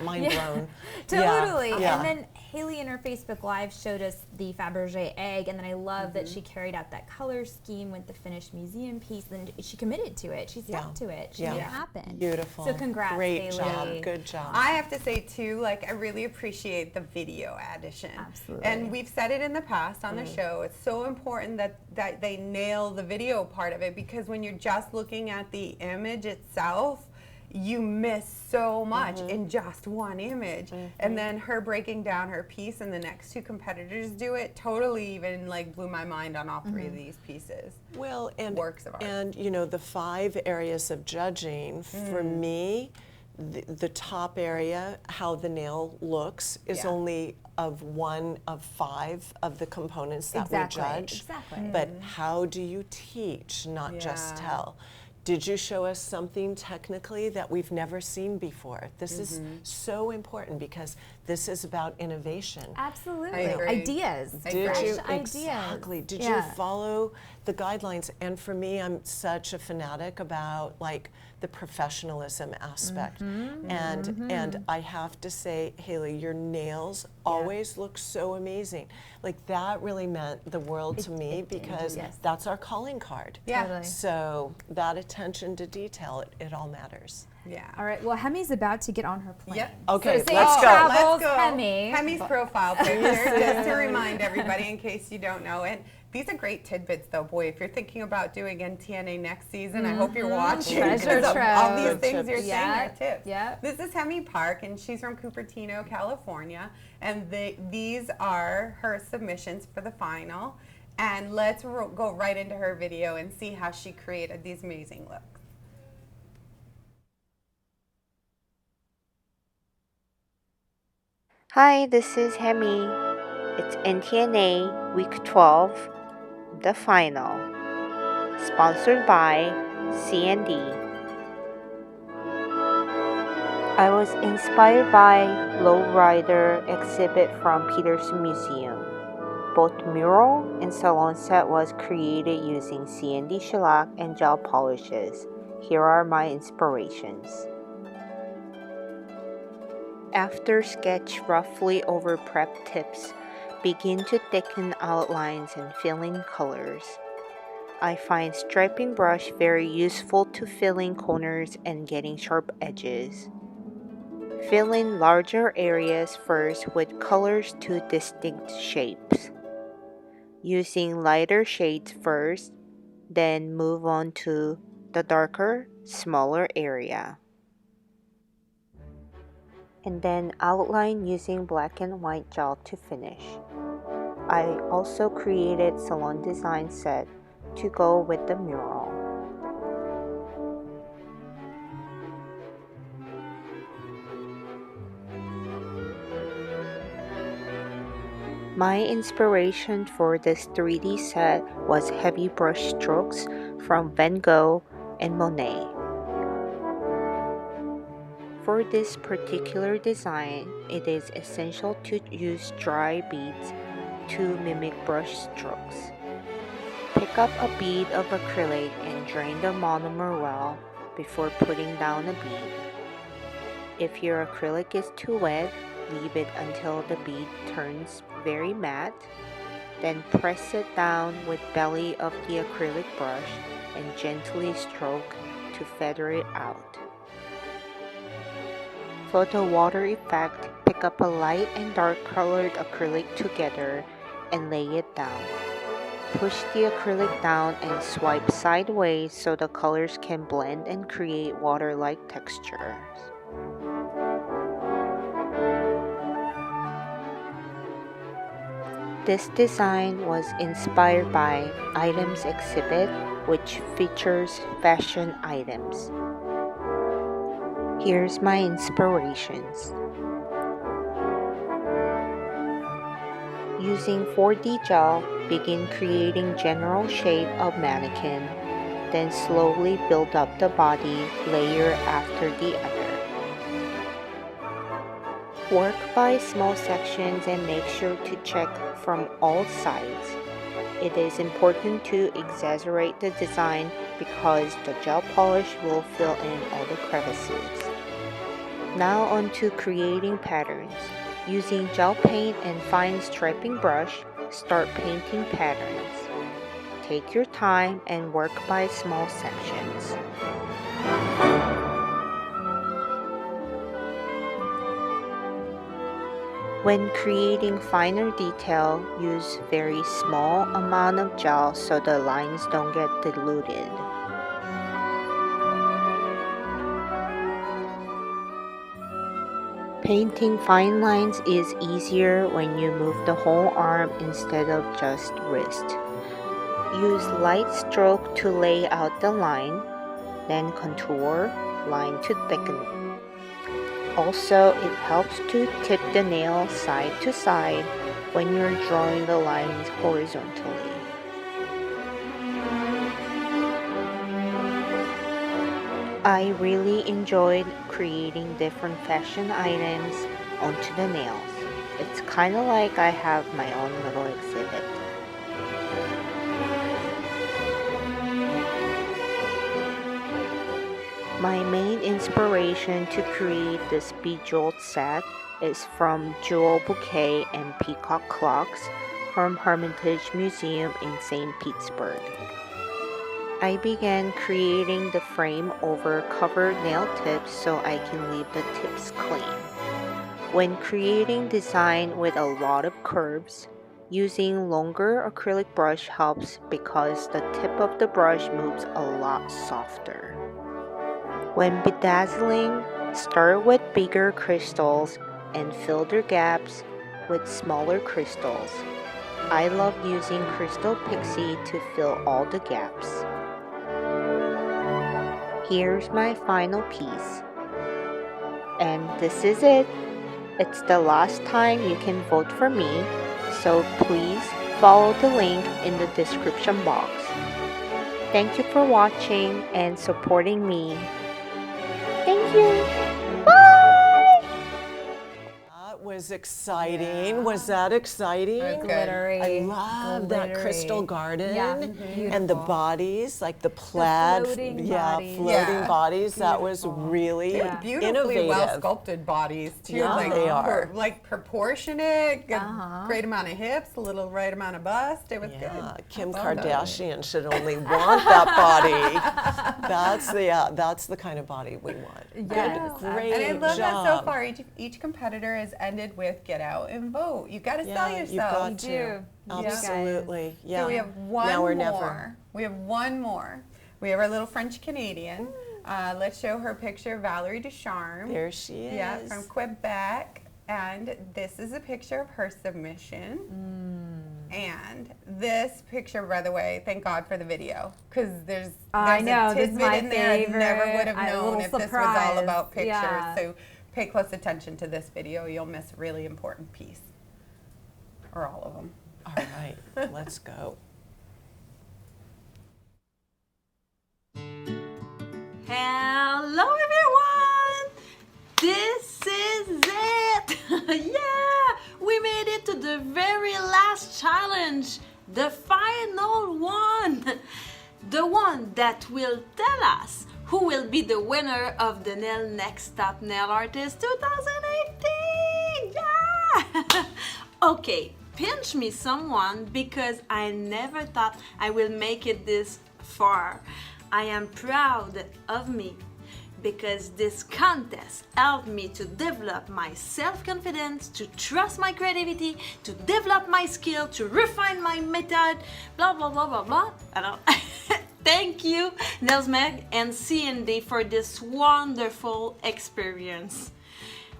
mind blown. Totally. Yeah. And then Haley in her Facebook Live showed us the Fabergé egg, and then I love that she carried out that color scheme with the finished museum piece, and she committed to it. She stuck to it. She made it happen. Beautiful. So congrats, Great Haley. job. Good job. I have to say too, like, I really appreciate the video addition. Absolutely. And we've said it in the past on the show. It's so important that they nail the video part of it, because when you're just looking at the image itself, you miss so much in just one image. And then her breaking down her piece and the next 2 competitors do it totally even like blew my mind on all 3 of these pieces. Well, and works of art. And you know, the 5 areas of judging, for me, the top area, how the nail looks, is only of 1 of 5 of the components that we judge. Exactly. But how do you teach, not just tell? Did you show us something technically that we've never seen before? This is so important because this is about innovation. Absolutely. I agree. Ideas. Exactly. Did you follow the guidelines? And for me, I'm such a fanatic about like the professionalism aspect. And I have to say, Haley, your nails always look so amazing. Like that really meant the world to me because that's our calling card. Yeah. Totally. So that attention to detail, it all matters. Yeah. All right. Well, Hemi's about to get on her plane. Yep. Okay, So safe let's go. travels, Let's go. Hemi. Hemi's profile picture, just to remind everybody in case you don't know. And these are great tidbits, though. Boy, if you're thinking about doing NTNA next season, I hope you're watching. Treasure because trove. all these things you're saying Yeah. are tips. Yeah. This is Hemi Park, and she's from Cupertino, California. And these are her submissions for the final. And let's go right into her video and see how she created these amazing looks. Hi, this is Hemi. It's NTNA Week 12, the final. Sponsored by CND. I was inspired by Lowrider exhibit from Peterson Museum. Both mural and salon set was created using CND shellac and gel polishes. Here are my inspirations. After sketch roughly over prep tips, begin to thicken outlines and fill in colors. I find striping brush very useful to fill in corners and getting sharp edges. Fill in larger areas first with colors to distinct shapes. Using lighter shades first, then move on to the darker, smaller area. And then outline using black and white gel to finish. I also created salon design set to go with the mural. My inspiration for this 3D set was heavy brush strokes from Van Gogh and Monet. For this particular design, it is essential to use dry beads to mimic brush strokes. Pick up a bead of acrylic and drain the monomer well before putting down a bead. If your acrylic is too wet, leave it until the bead turns very matte. Then press it down with belly of the acrylic brush and gently stroke to feather it out. For the water effect, pick up a light and dark colored acrylic together and lay it down. Push the acrylic down and swipe sideways so the colors can blend and create water-like textures. This design was inspired by Items exhibit, which features fashion items. Here's my inspirations. Using 4D gel, begin creating general shape of mannequin, then slowly build up the body layer after the other. Work by small sections and make sure to check from all sides. It is important to exaggerate the design because the gel polish will fill in all the crevices. Now on to creating patterns. Using gel paint and fine striping brush, start painting patterns. Take your time and work by small sections. When creating finer detail, use very small amount of gel so the lines don't get diluted. Painting fine lines is easier when you move the whole arm instead of just wrist. Use light stroke to lay out the line, then contour, line to thicken. Also, it helps to tip the nail side to side when you're drawing the lines horizontally. I really enjoyed creating different fashion items onto the nails. It's kind of like I have my own little exhibit. My main inspiration to create this bejeweled set is from Jewel Bouquet and Peacock Clocks from Hermitage Museum in St. Petersburg. I began creating the frame over covered nail tips so I can leave the tips clean. When creating design with a lot of curves, using longer acrylic brush helps because the tip of the brush moves a lot softer. When bedazzling, start with bigger crystals and fill their gaps with smaller crystals. I love using Crystal Pixie to fill all the gaps. Here's my final piece. And this is it. It's the last time you can vote for me, so please follow the link in the description box. Thank you for watching and supporting me. Thank you. Bye! That was exciting. Was that exciting? Glittery. I love that glittery. crystal garden Yeah, and the bodies, like the plaid, floating bodies. floating Yeah. bodies. That was really Beautifully innovative. well sculpted bodies too. Yeah, like, they are. Like proportionate, good, great amount of hips, a little right amount of bust. It was Yeah, good. Kim Well done. Kardashian should only want that body. That's the kind of body we want. Yes. Great And I love job. that so far. Each competitor has ended with get out and vote. You got to sell Yeah, you've yourself. got You to. do. Absolutely. Yeah. So we have one Now or more. never. We have one more. We have our little French Canadian. Let's show her picture, Valerie Ducharme. There she is. Yeah, from Quebec. And this is a picture of her submission. And this picture, by the way, thank God for the video, because there's I know, a this is tidbit my in there I never favorite. would have A known little if this was surprise. all about pictures. Yeah. So pay close attention to this video. You'll miss a really important piece, or all of them. All right, let's go. Hello everyone! This is it! Yeah! We made it to the very last challenge, the final one! The one that will tell us who will be the winner of the Nail Next Top Nail Artist 2018! Yeah! Okay, pinch me someone because I never thought I will make it this far. I am proud of me because this contest helped me to develop my self-confidence, to trust my creativity, to develop my skill, to refine my method, blah, blah, blah, blah, blah. Thank you, Nails Mag and CND, for this wonderful experience.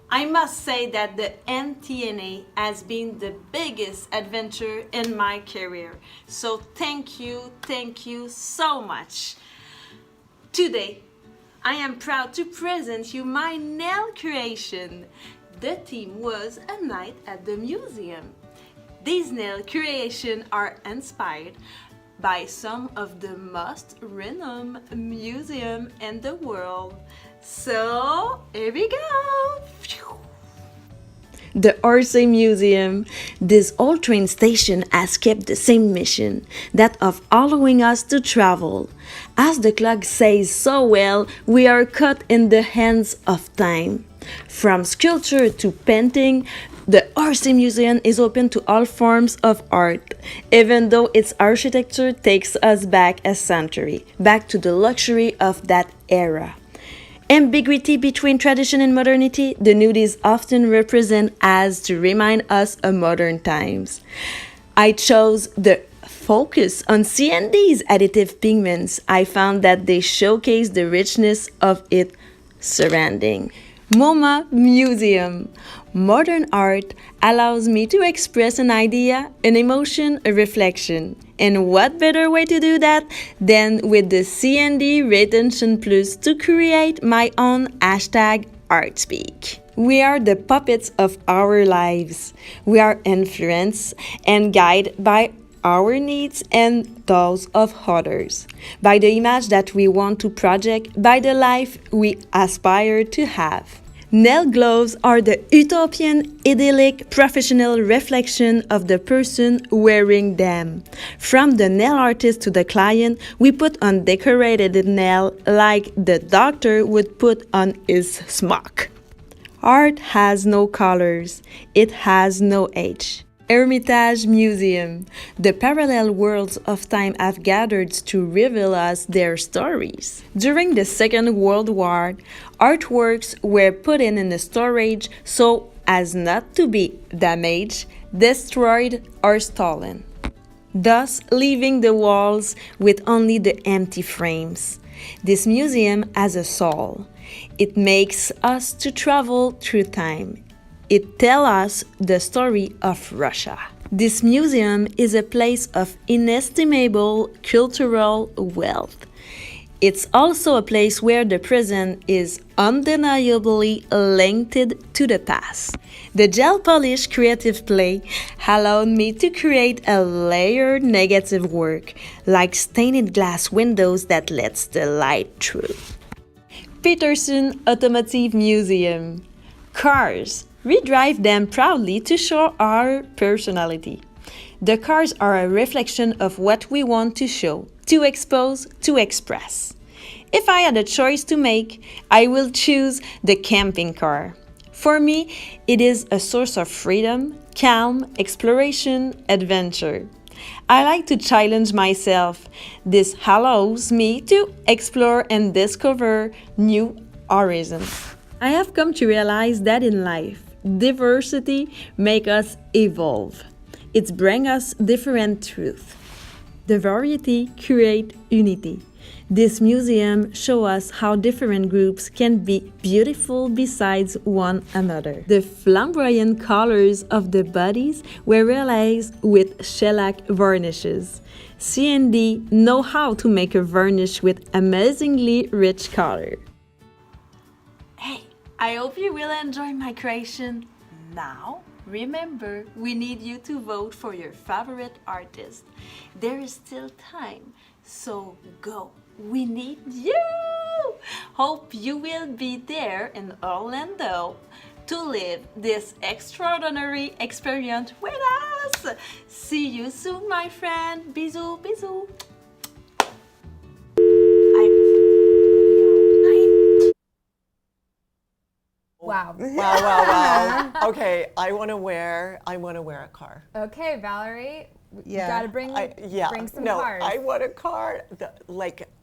I must say that the NTNA has been the biggest adventure in my career. So thank you so much. Today, I am proud to present you my nail creation. The theme was a night at the museum. These nail creations are inspired by some of the most renowned museums in the world. So, here we go! The Orsay Museum. This old train station has kept the same mission, that of allowing us to travel. As the clock says so well, we are caught in the hands of time. From sculpture to painting, the Orsay Museum is open to all forms of art, even though its architecture takes us back a century, back to the luxury of that era. Ambiguity between tradition and modernity, the nudies often represent as to remind us of modern times. I chose the focus on CND's additive pigments. I found that they showcase the richness of its surrounding. MoMA Museum. Modern art allows me to express an idea, an emotion, a reflection. And what better way to do that than with the CND Retention Plus to create my own #ArtSpeak. We are the puppets of our lives. We are influenced and guided by our needs and those of others, by the image that we want to project, by the life we aspire to have. Nail gloves are the utopian, idyllic, professional reflection of the person wearing them. From the nail artist to the client, we put on decorated nail like the doctor would put on his smock. Art has no colors. It has no age. Hermitage Museum. The parallel worlds of time have gathered to reveal us their stories. During the Second World War, artworks were put in the storage so as not to be damaged, destroyed, or stolen, thus leaving the walls with only the empty frames. This museum has a soul. It makes us to travel through time. It tells us the story of Russia. This museum is a place of inestimable cultural wealth. It's also a place where the present is undeniably linked to the past. The gel polish creative play allowed me to create a layered negative work, like stained glass windows that lets the light through. Peterson Automotive Museum. Cars. We drive them proudly to show our personality. The cars are a reflection of what we want to show, to expose, to express. If I had a choice to make, I will choose the camping car. For me, it is a source of freedom, calm, exploration, adventure. I like to challenge myself. This allows me to explore and discover new horizons. I have come to realize that in life, diversity makes us evolve. It brings us different truths. The variety creates unity. This museum shows us how different groups can be beautiful besides one another. The flamboyant colors of the bodies were realized with shellac varnishes. CND know how to make a varnish with amazingly rich color. Hey, I hope you will enjoy my creation. Now, remember, we need you to vote for your favorite artist. There is still time, so go. We need you! Hope you will be there in Orlando to live this extraordinary experience with us. See you soon, my friend. Bisous, bisous. Wow. wow. Wow. Okay, I want to wear a car. Okay, Valerie, you Yeah. got to bring some cars. I want a car.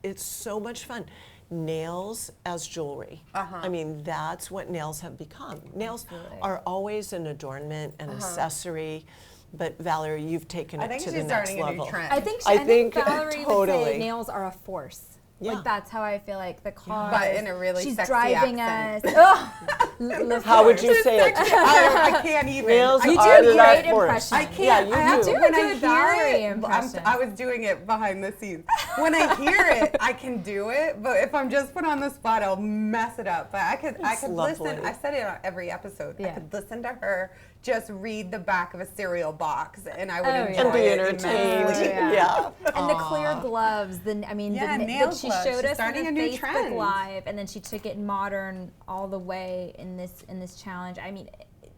It's so much fun. Nails as jewelry. I mean, that's what nails have become. Nails are always an adornment, an accessory. But Valerie, you've taken it to the next level. Trend. I think Valerie would totally. say nails are a force. Yeah. Like that's how I feel like the car. But in a really she's sexy driving accent. us. How would you say it? I can't even. Nails You do are a the great force. impression. I can't. Yeah, I have you to do. when Do a I hear Valerie it. impression. I was doing it behind the scenes. When I hear it, I can do it. But if I'm just put on the spot, I'll mess it up. But I could lovely. listen. I said it on every episode. I Yeah. could listen to her just read the back of a cereal box, and I would Oh, enjoy yeah. And be it entertained. immensely. Yeah. And the clear gloves, nail she gloves. showed She's us starting in a the new Facebook trend. Live, and then she took it modern all the way in this challenge. I mean,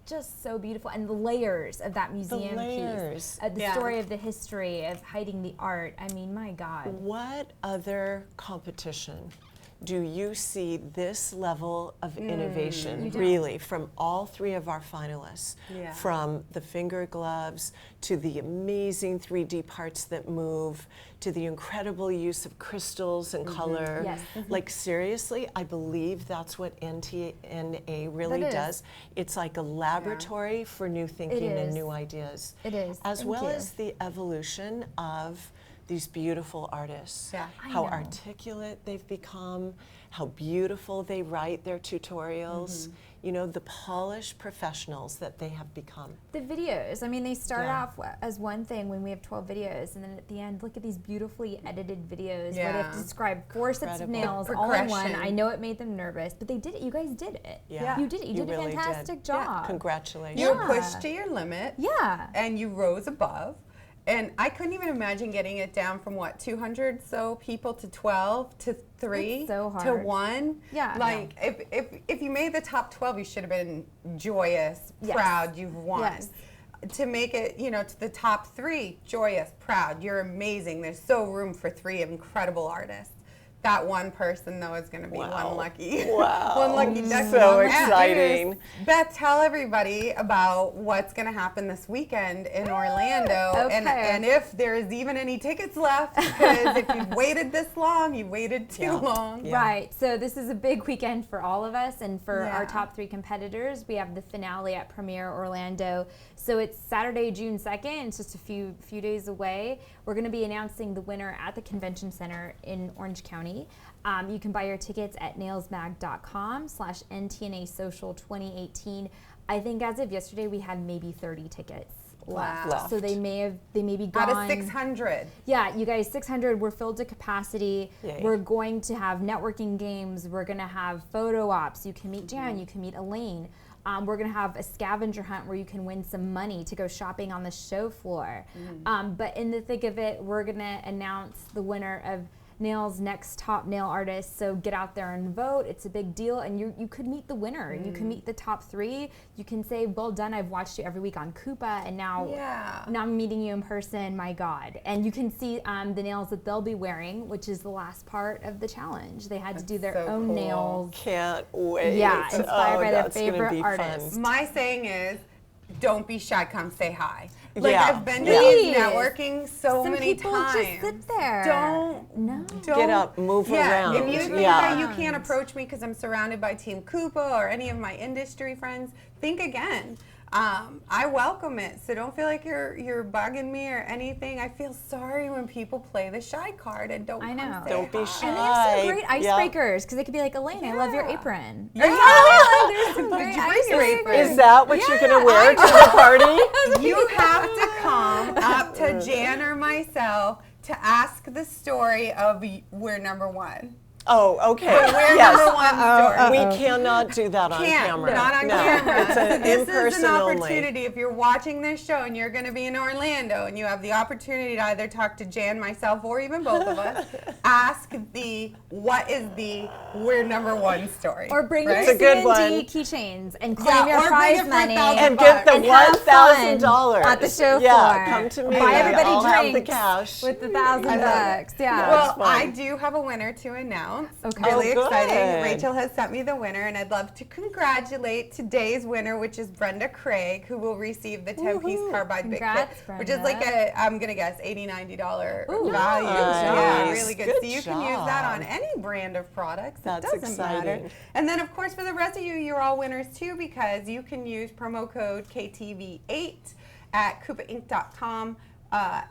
just so beautiful, and the layers of that museum layers. piece, the Yeah. story of the history of hiding the art. I mean, my God. What other competition do you see this level of innovation, really, from all three of our finalists? Yeah. From the finger gloves to the amazing 3D parts that move, to the incredible use of crystals and color. Yes. Like seriously, I believe that's what NTNA really That is. does. It's like a laboratory for new thinking and is. new ideas. It is. As Thank well you. as the evolution of these beautiful artists. Yeah. I How know. articulate they've become, how beautiful they write their tutorials, you know, the polished professionals that they have become. The videos, I mean, they start Yeah. off as one thing when we have 12 videos, and then at the end, look at these beautifully edited videos where they have to Yeah. describe 4 sets of Incredible. nails all in one. Progression. I know it made them nervous, but they did it. You guys did it. Yeah. You did it. You did a really fantastic did. job. Congratulations. You were Yeah. pushed to your limit. Yeah. And you rose above. And I couldn't even imagine getting it down from 200 so people to 12 to 3 It's so to hard. 1. Yeah. Like if you made the top 12, you should have been joyous, Yes. proud, you've won. Yes. To make it, to the top 3, joyous, proud, you're amazing. There's so room for 3 incredible artists. That one person, though, is going to be Wow. one lucky. Wow. One lucky duck. So Yeah. exciting. Beth, tell everybody about what's going to happen this weekend in Orlando, Okay. and if there is even any tickets left, because if you've waited this long, you've waited too long. Yeah. Right. So this is a big weekend for all of us, and for our Yeah. top 3 competitors, we have the finale at Premiere Orlando. So it's Saturday, June 2nd. It's just a few days away. We're going to be announcing the winner at the Convention Center in Orange County. You can buy your tickets at nailsmag.com/NTNA Social 2018. I think as of yesterday, we had maybe 30 tickets left. Wow. So they may be gone. Out of 600. Yeah, you guys, 600, we're filled to capacity. Yay. We're going to have networking games. We're going to have photo ops. You can meet Jan, you can meet Elaine. We're going to have a scavenger hunt where you can win some money to go shopping on the show floor. But in the thick of it, we're going to announce the winner of Nails Next Top Nail Artist. So get out there and vote. It's a big deal, and you could meet the winner. You can meet the top 3. You can say, well done, I've watched you every week on Kupa, and now I'm meeting you in person, my God. And you can see the nails that they'll be wearing, which is the last part of the challenge. They had to do their so own cool. nails. Can't wait. Yeah, inspired by their that's gonna favorite be artists. fun. My saying is, don't be shy, come say hi. Like, Yeah. I've been to Please. these networking so Some many people times. just sit there. Don't Get up, move around. If you think Yeah. that you can't approach me because I'm surrounded by Team Kupa or any of my industry friends, think again. I welcome it, so don't feel like you're bugging me or anything. I feel sorry when people play the shy card and don't. I know. come say Don't be hi. shy. And they have some great Yeah. icebreakers, because they could be like, Elaine, I love your Yeah. apron. Yeah. There's some great you bring your apron? Is that what you're going to wear to the party? You have to come up to Jan or myself to ask the story of we're number 1. Oh, okay. We're Yes. number 1 story. We cannot do that on camera. Not on No. camera. It's So an this in-person is an only. opportunity. If you're watching this show and you're going to be in Orlando and you have the opportunity to either talk to Jan, myself, or even both of us, ask what is the we're number 1 story. Or bring right? your It's a good CND one. keychains and Yeah, claim your or bring prize it for money. $1,000 And get the And have fun $1,000 at the show Yeah, floor. come to me. Buy everybody I'll have the drinks cash. with the $1,000. Yeah. Well, fun. I do have a winner to announce. announce. Okay. Really Oh, exciting. good. Rachel has sent me the winner, and I'd love to congratulate today's winner, which is Brenda Craig, who will receive the 10-piece carbide big kit, Congrats, which is like Brenda. I'm going to guess $80, $90 value. Nice. Yeah, really good. Good So you can use that on job. any brand of products. That's it doesn't matter. exciting. And then, of course, for the rest of you, you're all winners too, because you can use promo code KTV8 at KupaInc.com.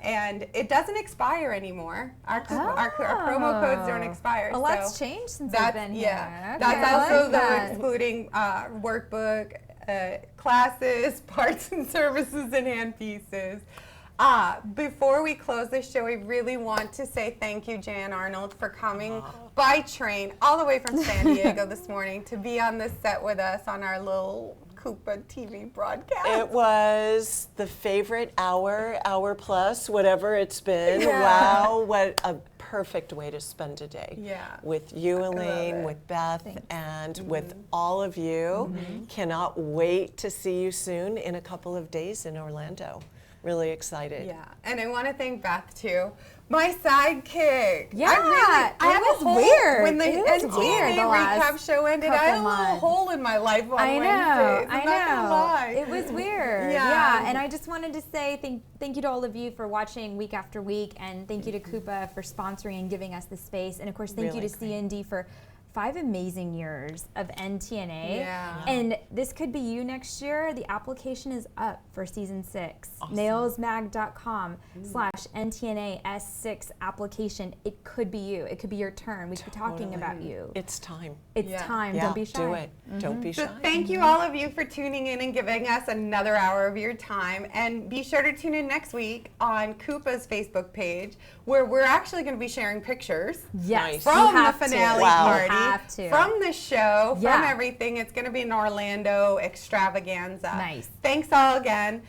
And it doesn't expire anymore. Our promo codes don't expire. A lot's so changed since that's, I've been here. yeah. Okay, That's I also like that. excluding workbook, classes, parts and services, and hand pieces. Before we close the show, I really want to say thank you, Jan Arnold, for coming by train all the way from San Diego this morning to be on this set with us on our little KUPA TV broadcast. It was the favorite hour plus, whatever it's been. Yeah. Wow, what a perfect way to spend a day. Yeah. With you, I love Elaine, it. with Beth, Thanks. and with all of you. Cannot wait to see you soon in a couple of days in Orlando. Really excited. Yeah, and I want to thank Beth too. My sidekick. Yeah, I it have was a hole weird. When the It was NTNA weird the recap last show ended, I had a couple little months. hole in my life on I know, Wednesdays. I I'm not gonna know. lie. It was weird. Yeah. Yeah. And I just wanted to say thank you to all of you for watching week after week, and thank you to KUPA for sponsoring and giving us the space, and of course thank Really you to great. CND for 5 amazing years of NTNA. Yeah. And this could be you next year. The application is up for season 6. Awesome. Nailsmag.com/NTNA S6 application. It could be you. It could be your turn. We could be talking about Totally. you. It's time. It's Yeah. time. Yeah, Don't be shy. do it. Don't be So shy. thank you all of you for tuning in and giving us another hour of your time. And be sure to tune in next week on KUPA's Facebook page, where we're actually going to be sharing pictures Yes. Nice. you from the have to. finale Wow. party, You have to. from the show, from Yeah. everything. It's going to be an Orlando extravaganza. Nice. Thanks all again.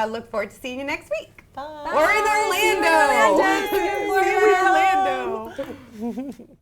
Look forward to seeing you next week. Bye. Or in See you in Orlando. Orlando. See you in Orlando.